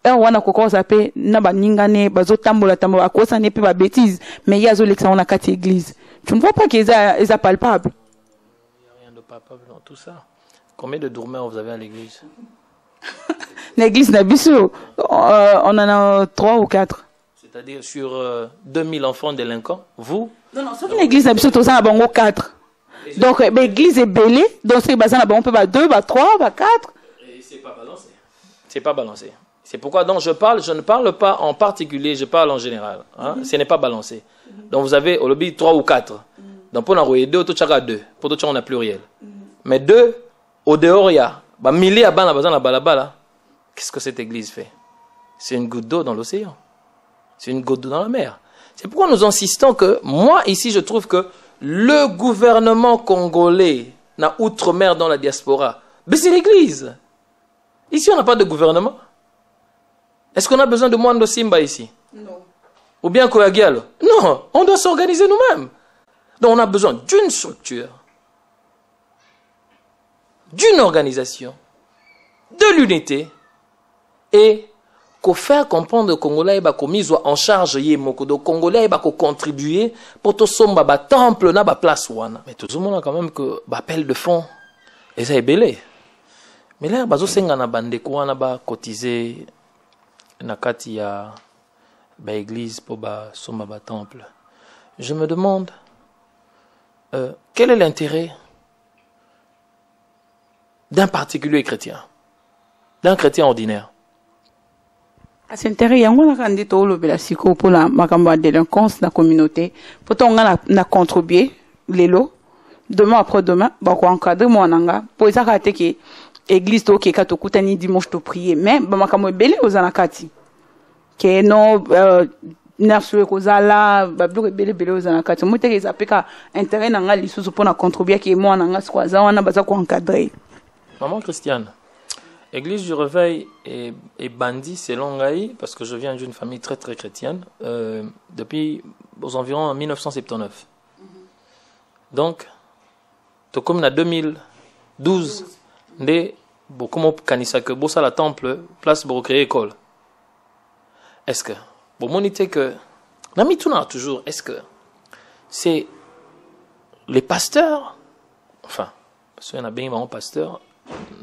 Wana koko zape na baningane bazo tambola akosa ne pe ba bêtise mais il y a zo l'exemple na kati église. Tu ne vois pas qu'ils est palpable. Il n'y a rien de palpable dans tout ça. Combien de dormeurs vous avez à l'église? L'église na biso on en a 3 ou 4. C'est-à-dire sur 2000 enfants délinquants, vous? Non, sauf l'église na biso to ça bango 4. Donc l'église est belée, donc c'est bazana on peut ba 2, ba 3, ba 4. Et c'est pas balancé. C'est pas balancé. C'est pourquoi donc je ne parle pas en particulier, je parle en général. Hein? Ce n'est pas balancé. Donc vous avez au lobby 3 ou 4. Donc pour nous 2, tout chacun 2. Pour tout on a pluriel. Mais 2, au dehors il y a milliers à balabala. Qu'est-ce que cette église fait? C'est une goutte d'eau dans l'océan. C'est une goutte d'eau dans la mer. C'est pourquoi nous insistons que, moi ici je trouve que le gouvernement congolais n'a outre-mer dans la diaspora. Mais c'est l'église. Ici on n'a pas de gouvernement. Est-ce qu'on a besoin de Mwando Simba ici? Non. Ou bien Koyagialo? Non, on doit s'organiser nous-mêmes. Donc on a besoin d'une structure, d'une organisation, de l'unité, et qu'on faire comprendre que les Congolais sont mis en charge, les Congolais sont contribuer pour tout somba ba temple na ba place wana. Mais tout le monde a quand même que appel de fonds, et ça est belé. Mais là, bazo senga na bande ko wana ba cotiser na kati ya ba église pour ba soma ba temple. Je me demande quel est l'intérêt d'un particulier chrétien, d'un chrétien ordinaire. C'est intérêt yango na kandi to lo bela siko pour la makamba délinquance na communauté. Pourtant on a na contribuer lelo demain après demain ba ko encadrer mo nanga pour ça ka te ke église to ke ka to kutani dimanche to prier mais ba makamo belé ozana kati. Ke no nerfsue kozala ba blo belé ozana kati. Mo te ke zapeka intérêt nanga lisusu pour na contribuer ke mo nanga skwaza wana ba za ko encadrer. Maman Christiane, Église du Réveil est bandit selon Ngaï, parce que je viens d'une famille très très chrétienne, depuis aux environs 1979. Donc, comme on a 2012, comme kanisa que bossa la temple, place pour créer école. Est-ce que, bon, mon idée que, n'ami tout toujours, est-ce que c'est les pasteurs, enfin, parce qu'il y en a bien un pasteur,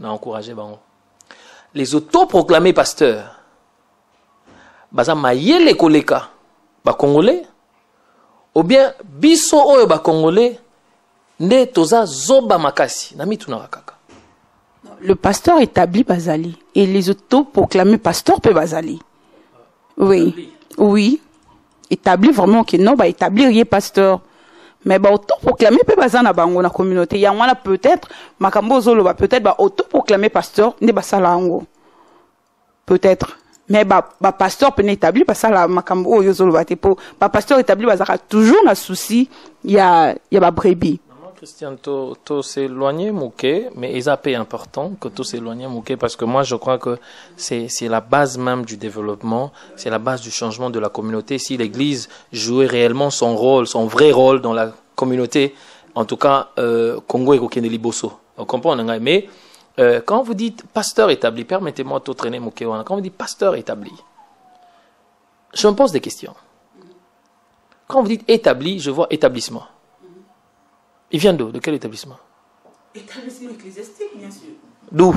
on a encouragé les autoproclamés pasteurs baza mayele koleka ba congolais ou bien biso oyo ba congolais nde toza zoba makasi na mitu na kaka. Le pasteur établi bazali et les autoproclamés pasteurs pe bazali. Oui. Oui. Établi vraiment que non ba établir yé pasteur. Mais bah autoproclamé peut pas na bango na communauté ya wana peut-être makambo zolo ba peut-être ba autoproclamé pasteur ne ba sala ngo peut-être mais ba pasteur peut établi pas ça la makambo yo zolo ba te po ba pasteur établi ba zaka toujours na souci ya ba brebis. Christian, tout s'éloigner mouké, mais ils appellent important que tout s'éloigner mouké parce que moi je crois que c'est la base même du développement, c'est la base du changement de la communauté. Si l'Église jouait réellement son rôle, son vrai rôle dans la communauté, en tout cas Congo et Kokene Liboso, on comprend. Mais quand vous dites pasteur établi, permettez-moi de traîner mouké. Quand vous dites pasteur établi, je me pose des questions. Quand vous dites établi, je vois établissement. Il vient d'où? De quel établissement? Établissement ecclésiastique, bien sûr. D'où?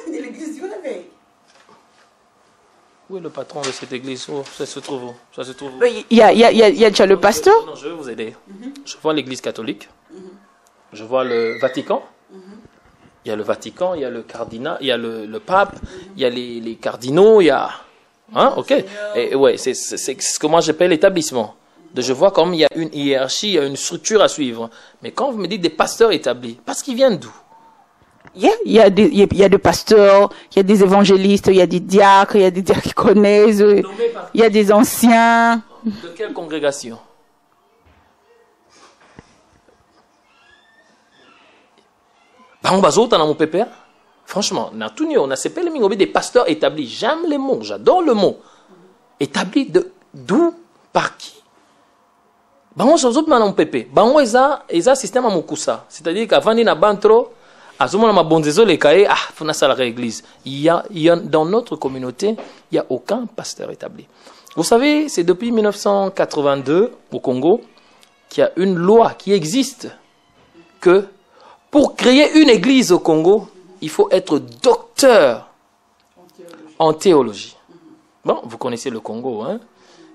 De l'église du Réveil. Où est le patron de cette église? Oh, ça se trouve où? Ça se trouve où? Il y a déjà le pasteur. Non, je vais vous aider. Je vois l'église catholique. Je vois le Vatican. Il y a le Vatican, il y a le cardinal, il y a le pape, il y a les cardinaux, il y a... Hein, ok. Et ouais, c'est ce que moi j'appelle l'établissement. Je vois comme il y a une hiérarchie, il y a une structure à suivre. Mais quand vous me dites des pasteurs établis, parce qu'ils viennent d'où? Il y a des pasteurs, il y a des évangélistes, il y a des diacres, il y a des diaconaises, il y a des anciens. De quelle congrégation? Franchement, on a des pasteurs établis. J'aime les mots, j'adore le mot. Établis d'où? Par qui? Bango sozo na pepe bango eza système amukusa, c'est-à-dire qu'avant ni na bantro azomona mabonzezo le kae fona sala église. Il y a dans notre communauté, il y a aucun pasteur établi. Vous savez, c'est depuis 1982 au Congo qu'il y a une loi qui existe que pour créer une église au Congo, il faut être docteur en théologie. Bon, vous connaissez le Congo, hein?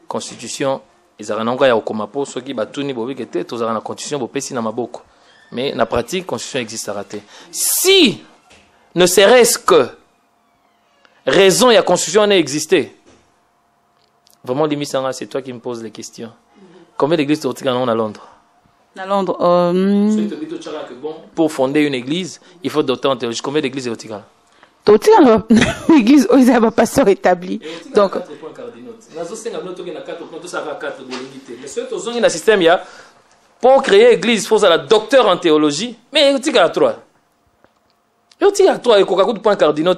Constitution. Ils ont un okomapo, ceux qui battent ni bobi kete, tous ont la constitution bopesi na maboko. Mais la pratique, constitution existe à rater. Si ne serait-ce que raison et la constitution n'a existé, vraiment Limisanga, c'est toi qui me poses les questions. Combien d'églises tu as à Londres? À Londres, pour fonder une église, il faut docteur en théologie. Combien d'églises tu as? L'église, ils n'ont pas pasteur établi. Donc, pour créer l'église, il faut un docteur en théologie. Mais il y a trois. Il y a trois. Il y a point cardinaux.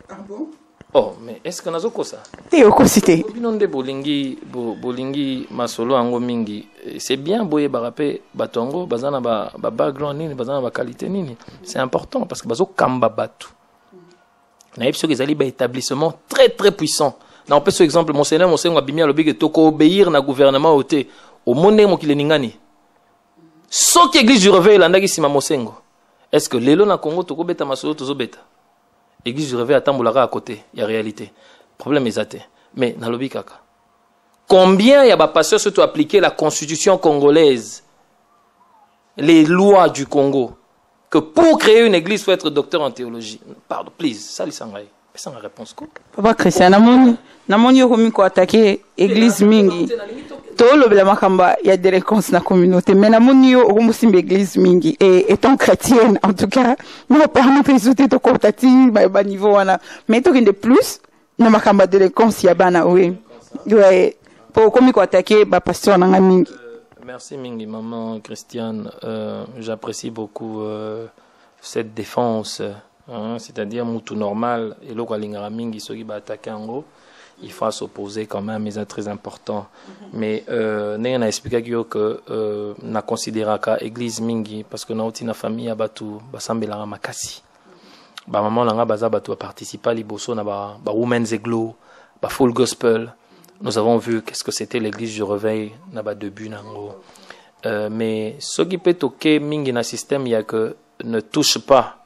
Ah bon? Oh, mais est-ce qu'on a ça? Théocité. C'est bien boye barapé batongo bazana ba background nini bazana ba qualité nini. C'est important parce que bazo kamba batu. Na yebso que zali ba établissement très très puissant. Na on peut sur exemple monseigneur abimia lobi que toko obéir na gouvernement oté au monde mo kileningani. Soki église du réveil landaki sima mosengo. Est-ce que lelo na Congo toko beta masolo tozo beta? église du réveil atambolaka à côté, il y a réalité. Problème est athée. Mais nalobi kaka. Combien il y a des pasteurs surtout appliquer la constitution congolaise, les lois du Congo, que pour créer une église, il faut être docteur en théologie. Pardon, please, ça les sangaï. C'est une réponse quoi? Papa Christian, namoni yokomi ko attaquer église mingi. Tolo bela makamba il y a des réponses dans la communauté, mais namoni yo okomusimba église mingi. Et étant chrétienne, en tout cas, nous permet de sauter to kotati ba niveau wana. Mais to de plus, na makamba de réponse ya bana oui. Ouais, pour komi ko attaquer ba pasteur nanga mingi. Merci Mingi, maman Christiane. J'apprécie beaucoup cette défense. Hein, c'est-à-dire, moutou normal, et l'eau lingara Mingi, ceux qui va attaquer en gros, il faut s'opposer quand même, mais c'est très important. Mais, nous a expliqué que n'a considéré qu'à église Mingi, parce que nous avons une famille à Batou, Basambe la Makasi. Maman langa baza Batou a participé à l'Iboso, na ba Women's Eglo, ba Full Gospel. Nous avons vu qu'est-ce que c'était l'église du réveil, n'a-ba début, nango. Mais ce qui peut toquer mingi na système, il y a que ne touche pas.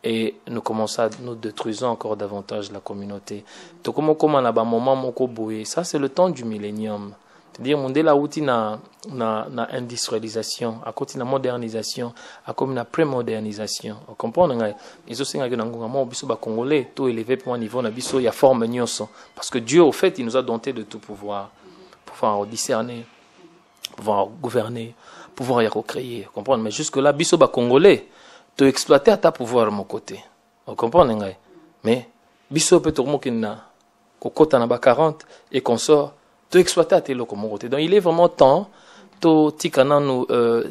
Et nous commençons à nous détruisons encore davantage la communauté. Donc comment on a un moment moko boé, ça c'est le temps du millénium. C'est-à-dire monde là où na industrialisation, à côté na modernisation, à côté na pré-modernisation. On comprend nga ils aussi nga ngonga mo biso ba congolais tout élevé pour un niveau na biso il y a forme nyonso parce que Dieu au fait il nous a doté de tout pouvoir discerner, pouvoir gouverner, pouvoir y recréer, comprendre mais jusque là biso ba congolais tu exploiter à ta pouvoir mon côté. On comprend nga mais biso peut tout mokina kokota na ba 40 et qu'on sort de exploiter à tes locaux. Donc il est vraiment temps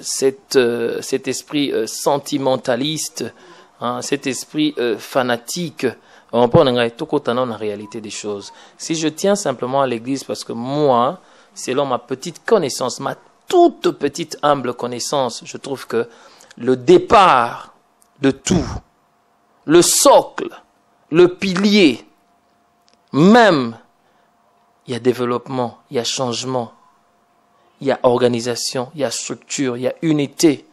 cet esprit sentimentaliste, hein, cet esprit fanatique. On peut en la réalité des choses. Si je tiens simplement à l'église, parce que moi, selon ma petite connaissance, ma toute petite humble connaissance, je trouve que le départ de tout, le socle, le pilier, même il y a développement, il y a changement, il y a organisation, il y a structure, il y a unité,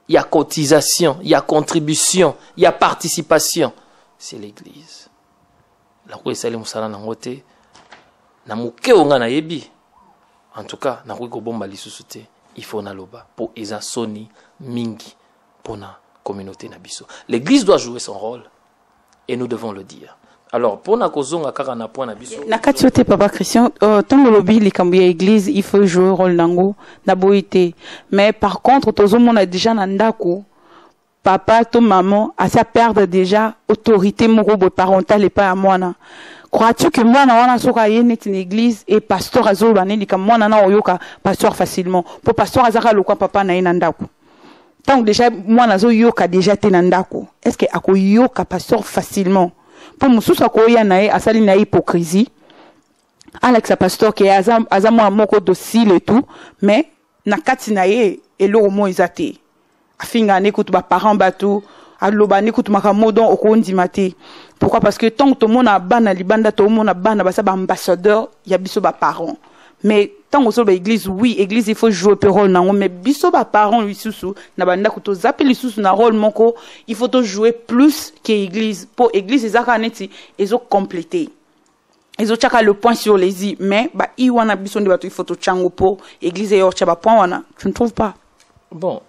il y a cotisation, il y a contribution, il y a participation. C'est l'église. En tout cas, il faut naloba pour eza soni mingi pour la communauté nabiso. L'église doit jouer son rôle et nous devons le dire. Alors, pour na kozonga kaka na point na biso. Na katiote papa Christian, tant lobby les cambier église, il faut jouer rôle nango na boité. Mais par contre, tozo mona déjà na ndako. Papa to maman a sa perdre déjà autorité moko parentale et pas à moi na. Crois-tu que moi na wana soka yene une église et pasteur azo bané li comme moi na oyoka pasteur facilement. Pour pasteur azaka lokwa papa na yena ndako. Tant déjà moi na zo yoka déjà te na ndako. Est-ce que ako yoka pasteur facilement? Pour mususu akoya nae asali na hypocrisie Alex pasteur qui azamo amoko docile et tout mais na kati nae elo mo izate afinga n'écoute ba parents batou aloba n'écoute makamodon okondi maté. Pourquoi? Parce que tant que tout le monde a bana libanda tout le monde a bana ba ça ba ambassadeur ya biso ba parents mais tant que ba église oui église il faut jouer un rôle nango mais biso ba parents lui susu na banda ko to zapper lui susu na rôle moko il faut to jouer plus que église pour église ezaka neti ezo compléter ezo chaka le point sur les i mais ba i wana biso ndi bato il faut to chango pour église yo chaba point wana je ne trouve pas. Bon,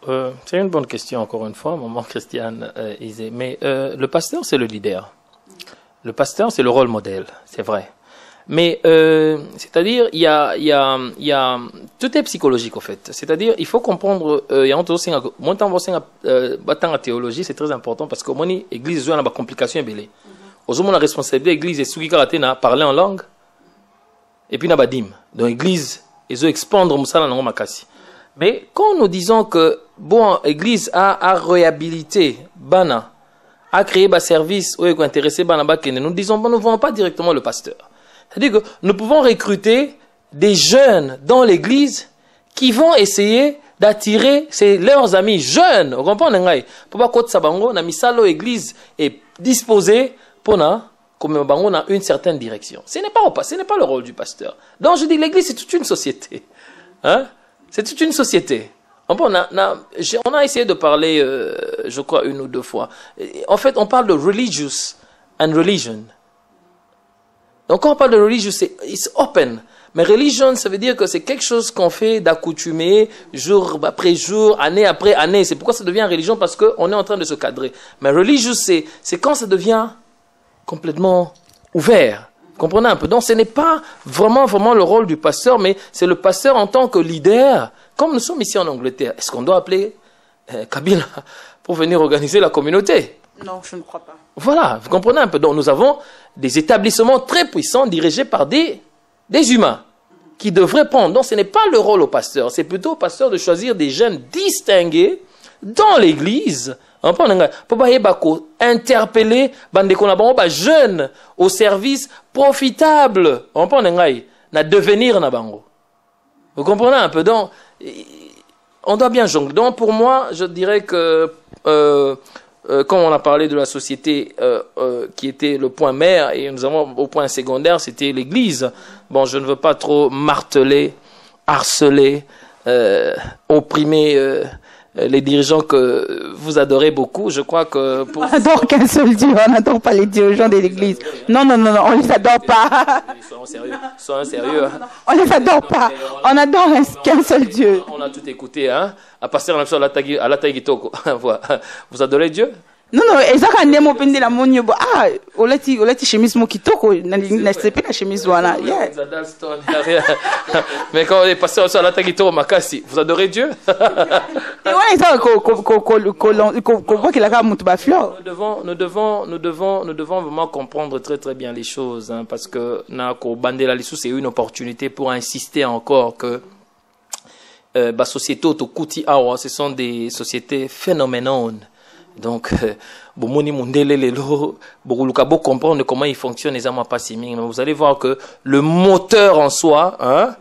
c'est une bonne question encore une fois, maman Christiane Isé. Mais le pasteur c'est le leader. Le pasteur c'est le rôle modèle, c'est vrai. Mais c'est-à-dire il y a tout est psychologique en fait. C'est-à-dire il faut comprendre il y a aussi mon temps battant en théologie c'est très important parce que mon église a une complication belé. Aujourd'hui la responsabilité église est celui qui a parler en langue et puis na badim. Donc église ils ont expandre musala na makasi. Mais quand nous disons que bon église a réhabilité bana a créé ba service ou est intéressé bana ba nous disons bon nous ne voyons pas directement le pasteur. C'est-à-dire que nous pouvons recruter des jeunes dans l'église qui vont essayer d'attirer leurs amis jeunes. Vous comprenez? Pour pas que sabango na misalo église est disposée pour comme bango dans une certaine direction. Ce n'est pas le rôle du pasteur. Donc je dis l'église c'est toute une société. Hein? C'est toute une société. On a essayé de parler, je crois, 1 ou 2 fois. En fait, on parle de religious and religion. Donc, quand on parle de religious, c'est open. Mais religion, ça veut dire que c'est quelque chose qu'on fait d'accoutumé, jour après jour, année après année. C'est pourquoi ça devient religion, parce qu'on est en train de se cadrer. Mais religious, c'est quand ça devient complètement ouvert. Vous comprenez un peu? Donc, ce n'est pas vraiment le rôle du pasteur, mais c'est le pasteur en tant que leader. Comme nous sommes ici en Angleterre, est-ce qu'on doit appeler Kabila pour venir organiser la communauté? Non, je ne crois pas. Voilà, vous comprenez un peu. Donc, nous avons des établissements très puissants dirigés par des humains qui devraient prendre. Donc, ce n'est pas le rôle au pasteur. C'est plutôt au pasteur de choisir des jeunes distingués dans l'église. Pour interpeller les jeunes au service profitable. Na devenir na bango. Vous comprenez un peu? Donc, on doit bien jongler. Donc, pour moi, je dirais que, comme on a parlé de la société qui était le point mère, et nous avons au point secondaire, c'était l'Église. Bon, je ne veux pas trop marteler, harceler, opprimer les dirigeants que vous adorez beaucoup. Je crois que... On n'adore qu'un seul Dieu, on n'adore pas les dirigeants de l'Église. Non, on ne les adore pas. Sois sérieux. On ne les adore pas. On adore qu'un seul Dieu. On a tout écouté, hein. À passer à la Taïgitoko. Vous adorez Dieu? Non, ezaka ndemo pende la monyo bo olati chemise mo kitoko na sepe la chemise wana. Mais quand on est passé à la Taïgitoko makasi, vous adorez Dieu? Et ouais, ça ko voit qu'il a ka mutu ba fleur. Nous devons vraiment comprendre très très bien les choses, hein, parce que na ko bandela lisu, c'est une opportunité pour insister encore que société autokuti awa, ce sont des sociétés phénoménales. Donc, comprendre comment il fonctionne, mais vous allez voir que le moteur en soi, hein,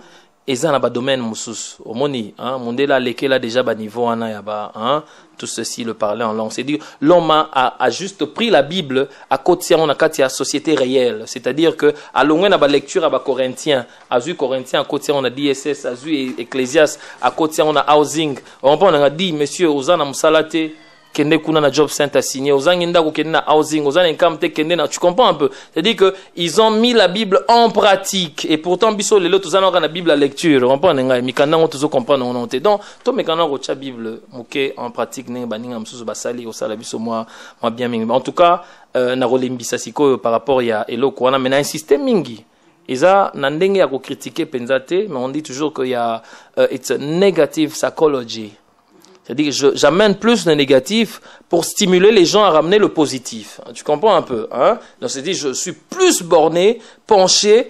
est dans le domaine moussous. Au moni, hein, mondela leke là déjà bas niveau hein, tout ceci le parler en langue. C'est dire l'homme a juste pris la Bible à côté on a la société réelle. C'est-à-dire que à loin na ba lecture à ba Corinthiens, à vu Corinthiens à côté on a DSS, à vu Ecclésiaste, à côté on a housing. On a dit monsieur Ozana musalate kende kuna na job center signé ozanginda ko kende na housing ozana nkamte kende na, tu comprends un peu, c'est-à-dire que ils ont mis la Bible en pratique et pourtant biso lelo tozana na Bible à lecture, on comprend nga mikanda ngo tozo comprendre on onte donc to mekana ko cha Bible moke en pratique ne baninga msusu basali ko sala biso moi bien mingi. En tout cas na rolembisa siko par rapport ya eloko wana mena insister mingi eza na ndenge ya ko critiquer penzate, mais on dit toujours que ya it's a negative psychology. C'est-à-dire que j'amène plus le négatif pour stimuler les gens à ramener le positif. Tu comprends un peu, hein? Donc c'est-à-dire je suis plus borné, penché,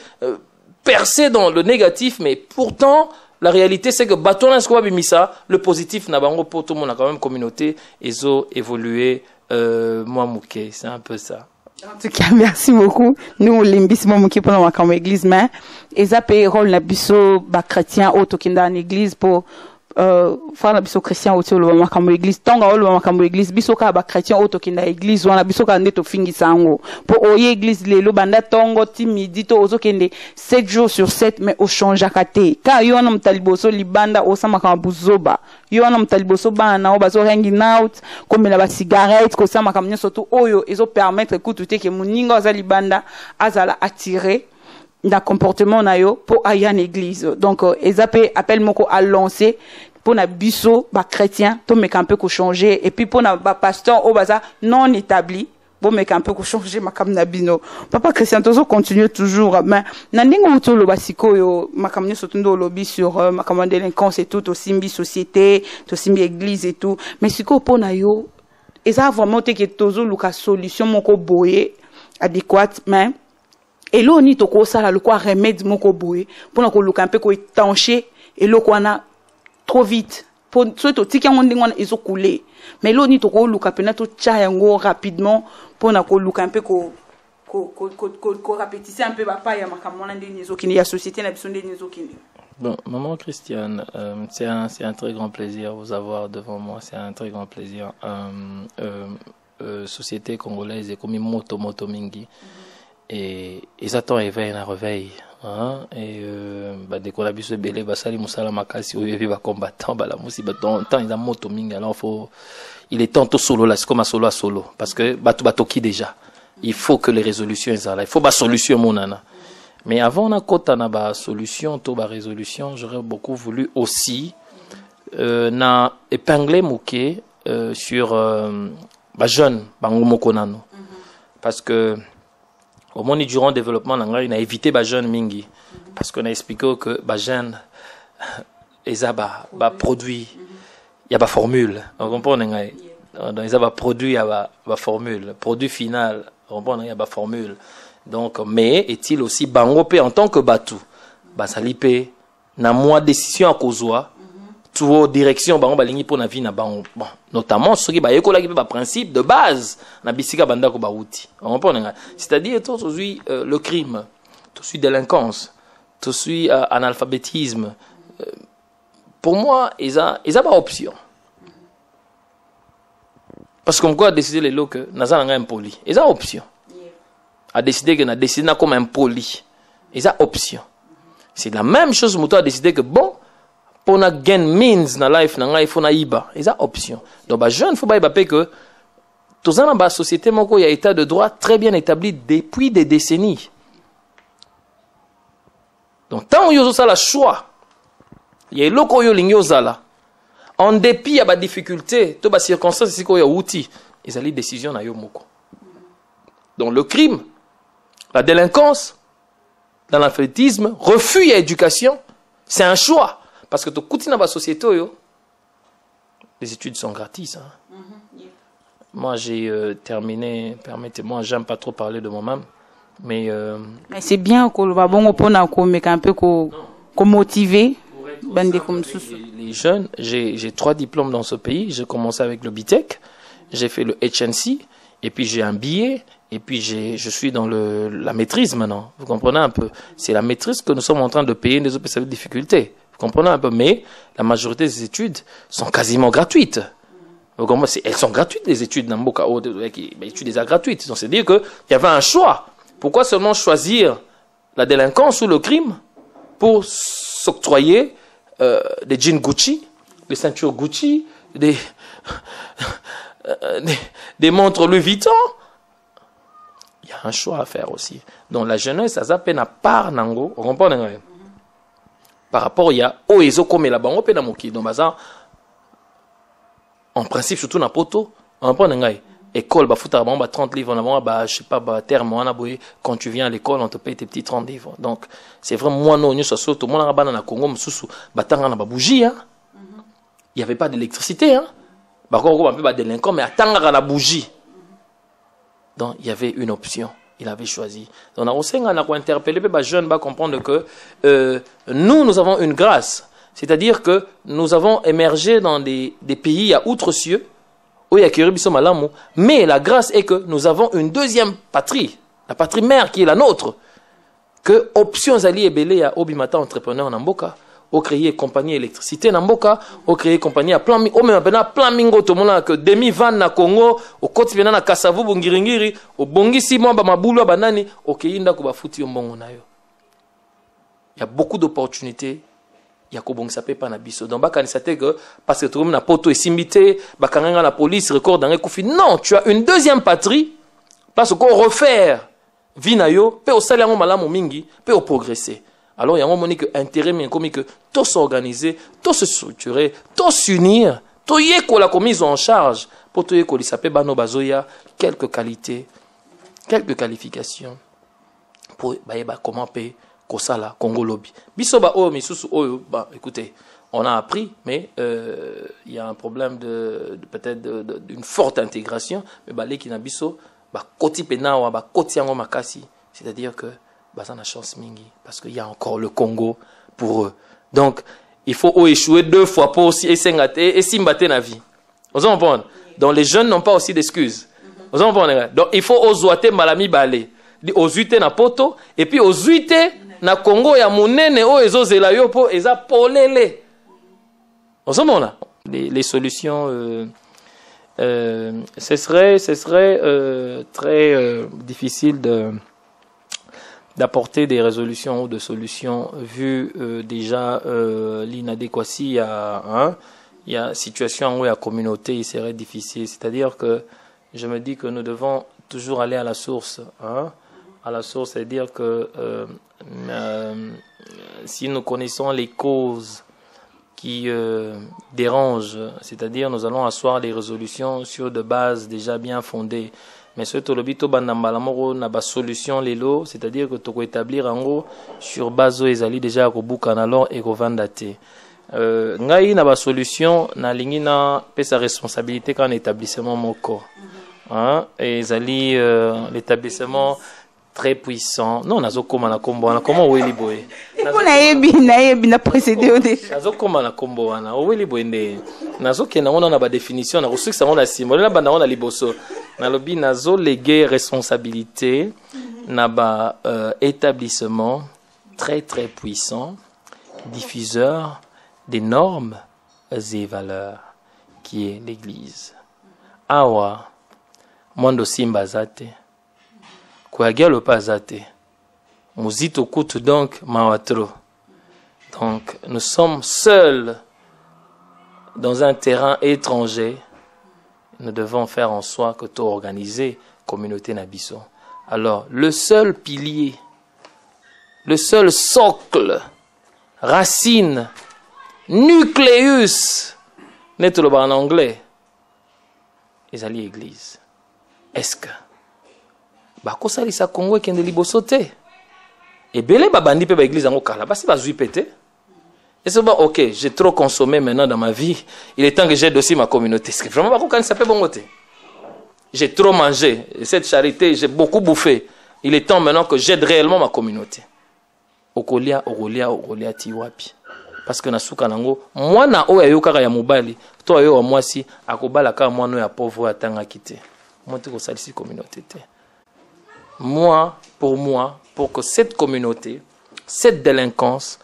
percé dans le négatif, mais pourtant la réalité c'est que le positif n'a pas pour tout le monde, a quand même communauté, ils ont évolué. Moi Mouké, c'est un peu ça. En tout cas, merci beaucoup. Nous, l'imbissement Mouké pour nous comme église, mais ils ont payé rôle la biso chrétien au tokinda en église pour faire la biso chrétien au tolo ba comme église tonga o ba comme église biso ka ba chrétien auto kinda église wana biso ka ndeto fingi sango po oye église lelo banda tongo ti midi to ozo kende 7 jours sur 7 mais au change akate ka yo na mtaliboso libanda o sama ka buzoba yo na mtaliboso bana o bazo hanging out comme la ba cigarette ko sama ka mnyoso to oyo ezo permettre écouter que muninga za libanda azala attirer dans comportement na yo pour aller en église. Donc ezapé appelle moko à lancer pour na biso ba chrétien to meka un peu ko changer et puis pour na ba pasteur au baza non établi bon meka un peu ko changer makam na bino papa chrétien tozo continue toujours mais na ndingo to lo basiko yo makam nyo sotundo lobby sur makam délinquance et tout aussi mbi société to simbi église et tout mais siko pour na yo eza vraiment te que tozo luka solution moko boye adéquate mais et là, on y toko ça le quoi remède moko boé pour nous coloquer un peu quoi étancher et là qu'on a trop vite pour surtout si quand on dit on ils ont coulé mais là on y toko luka pena to tchayango rapidement pour nous coloquer un peu ko répétisser un peu papa ya makamona ndeni zo kini ya société na biso ndeni zo kini. Bon, maman Christiane, c'est un très grand plaisir vous avoir devant moi, c'est un très grand plaisir. Société congolaise et comme moto mingi. Et ils attendent éveil un réveil. Hein, et dès qu'on a vu ce belé, basali musala makasi ou yevi va combattant, la musi temps il a moto mingi, alors il est tantôt solo là, c'est comme un solo à solo, parce que batoki déjà. Il faut que les résolutions soient là, il faut ba solution monana. Mais avant on a kota na ba solution, to ba résolution, j'aurais beaucoup voulu aussi na épingler Mouké sur ba jeune bangomo konano, parce que au moment durant le développement, on a évité les jeunes mingi. Parce qu'on a expliqué que les jeunes, ils ont des produits, il y a des formules. Vous comprenez? Ils ont des produits, il y a des formules. Produit final, vous comprenez? Il y a des formules. Donc, mais est-il aussi bangopé en tant que batou? Ça lipé, na moi décision à causoa. Tout direction bango balingi pour na vie na bango, bon, notamment ceux qui ba yekola qui ba principe de base na bisika banda ko ba outil, on comprend, c'est-à-dire tout suit le crime, tout suit délinquance, tout suit analphabétisme. Pour moi ils a pas option, parce qu'on quoi décider les lots que naza nga impoli, ils a option à décider que na décider na comme impoli, ils a option. C'est la même chose muto a décider que bon pour na gain means na life na il faut na iba, ils a option. Donc ba jeune faut ba iba que tous dans la société moko il y a état de droit très bien établi depuis des décennies. Donc tant où yo ça la choix, il y a loko yo lingi ozala. En dépit ya ba difficulté, to ba circonstances si ko ya outil, ils ali décision na yo moko. Donc le crime, la délinquance, l'analphabétisme, refus à éducation, c'est un choix. Parce que tout dans la société, les études sont gratis. Hein. Moi, j'ai terminé, permettez-moi, j'aime pas trop parler de moi-même, mais c'est bien qu'on va bon mais un peu qu'on motiver les jeunes. J'ai 3 diplômes dans ce pays. J'ai commencé avec le BTEC, j'ai fait le HNC, et puis j'ai un billet, et puis je suis dans la maîtrise maintenant. Vous comprenez un peu? C'est la maîtrise que nous sommes en train de payer des autres difficultés. Vous comprenez un peu, mais la majorité des études sont quasiment gratuites. Elles sont gratuites, les études. Les études sont gratuites. Donc, c'est-à-dire qu'il y avait un choix. Pourquoi seulement choisir la délinquance ou le crime pour s'octroyer des jeans Gucci, des ceintures Gucci, des montres Louis Vuitton? Il y a un choix à faire aussi. Donc, la jeunesse, ça s'appelle à part nango. Vous comprenez? Par rapport, il y a Oezo comme la bango pe na moki. Donc, en principe, surtout na poto, on prend un école, bah, foutre à 30 livres, on a, je sais pas, terme, on a, quand tu viens à l'école, on te paye tes petits 30 livres. Donc, c'est vraiment, moi, non, nous, surtout, tout le monde a na Congo, moussou, batanga na bougie, hein. Il n'y avait pas d'électricité, hein. Par contre, on a pas délinquant, mais attendre la bougie. Donc, il y avait une option. Il avait choisi. Donc, on a interpellé les jeunes à comprendre que nous avons une grâce. C'est-à-dire que nous avons émergé dans des pays à outre-cieux, où il y a Kiribiso Malamu, mais la grâce est que nous avons une deuxième patrie, la patrie mère qui est la nôtre. Que options alliées et belé à Obimata entrepreneur en Amboka, au créer compagnie électricité en Amboka, au créer compagnie à plan, au même plan mingo tout le monde que demi van na Congo, au côté bien na Kasavu bungiringiri, au bongi si moi ba mabulo banani, au keinda ko ba futi mbongo na yo. Il y a beaucoup d'opportunités. Il y a ko ça peut pas na biso. Donc baka ni sate que parce que tout le monde na poto et simité, bakanga la police record dans kufi. Non, tu as une deuxième patrie parce qu'on refaire vie na yo, peut au salaire malamu mingi, peut au progresser. Alors, il y a un moment que intérêt, mais comme que tout s'organiser, tout se structurer, tout s'unir, tout y est la mise en charge pour tout y est s'appelle bano bazoya quelques qualités, quelques qualifications pour comment payer kosala Congo lobby. Bisoba oh misusu oh bah écoutez, on a appris, mais il y a un problème peut-être d'une forte intégration, mais bah les qui n'a biso bah koti penawa bah koti yango makasi, c'est-à-dire que ça n'a chance mingi parce qu'il y a encore le Congo pour eux. Donc il faut échouer 2 fois pour aussi et simbate na vie. Vous comprenez? Donc les jeunes n'ont pas aussi d'excuses. Vous comprenez? Donc il faut ozoate malami balé, ozuite na poto et puis ozuite na Congo ya munene o ezozela yo po eza polele. Vous comprenez? Les solutions ce serait très difficile d'apporter des résolutions ou de solutions vu déjà l'inadéquatie. Il y a situation où la communauté il serait difficile. C'est-à-dire que je me dis que nous devons toujours aller à la source. À la source, c'est-à-dire que si nous connaissons les causes qui dérangent, c'est-à-dire nous allons asseoir des résolutions sur de bases déjà bien fondées. Mais ce tolobito bandambalamoro na ba solution lelo, c'est-à-dire que tu peux établir en gros sur base ezali déjà ko bukanalo et ko vandate. Ngai na ba solution na lingina pesa responsabilité quand établissement moko. Et ezali l'établissement très puissant. Non, nazo koma na kombo wana comment weli boy. Nayebi na précédé au déjà. Nazo koma na kombo wana weli boy ndé. Nazo kena ona na ba définition na reçu ça on a simolé na banda on a liboso. Na lobi nazo léguer responsabilité na ba établissement très très puissant, diffuseur des normes et valeurs qui est l'église. Awa mondo simba zate. Kouagelo pas zate. Muzito kutu donc mawatro. Donc nous sommes seuls dans un terrain étranger. Nous devons faire en soi que tout organiser communauté nabiso. Alors le seul pilier, le seul socle, racine, nucléus, n'est le en anglais, les alliés église. Est-ce que bakosalisa Congo kende liboso te ebele babandi pe ba église ngo kala basi bazui pété et c'est bon OK j'ai trop consommé maintenant dans ma vie il est temps que j'aide aussi ma communauté est-ce que vraiment bakokani ça peut bongote j'ai trop mangé cette charité j'ai beaucoup bouffé il est temps maintenant que j'aide réellement ma communauté okolia ti wapi parce que na suka nango mwana oyo ayokaka ya mobali to ayo wa mwasi akobala ka mwana ya pauvre atanga kité moi te ko salisi communauté te. Moi, pour que cette communauté, cette délinquance,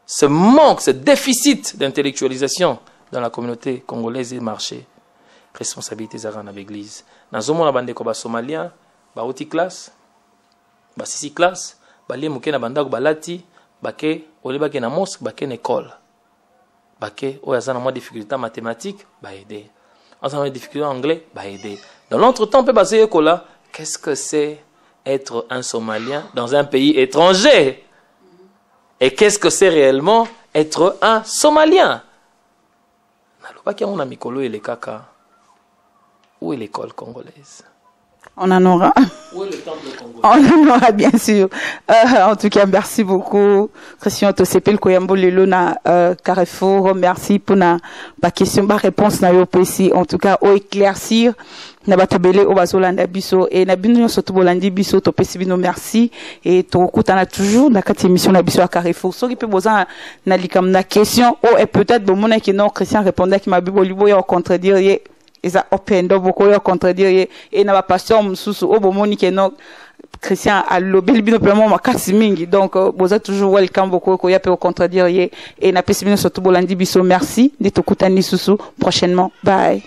ce manque, ce déficit d'intellectualisation dans la communauté congolaise et marché, responsabilité zara na l'église. Dans ce monde, bande ko ba Somalien, ba oti classe, ba sisi classe, ba li muke na bandako balati, ba ke oleba ke na mosque, ba ke na école. Ba ke o yazana mo difficulté mathématique, ba aider. En ça difficulté anglais, ba aider. Dans l'entretemps, on peut baser écola. Qu'est-ce que c'est être un Somalien dans un pays étranger? Et qu'est-ce que c'est réellement être un Somalien? Où est l'école congolaise? On en aura. Où est le temple congolais? On en aura bien sûr. En tout cas, merci beaucoup. Christian Tosepel Koyambo Lelona Carrefour. Merci pour la question, la réponse na yo précis. En tout cas, au éclaircir. Na batobele o bazolanda biso et na bino surtout bolandi biso to pesi bino merci et to kutana toujours na kati émission na biso à Carrefour soki pe boza na likam na question o et peut-être bon mona ki non Christian répondait ki mabibo libo ya contredire ye eza open do boko ya contredire ye et na ba pasteur mususu o bomoni ki non Christian a lobel bino vraiment makasi mingi donc boza toujours welcome boko ko ya pe contredire ye et na pesi bino surtout bolandi biso merci de to kutani susu prochainement bye.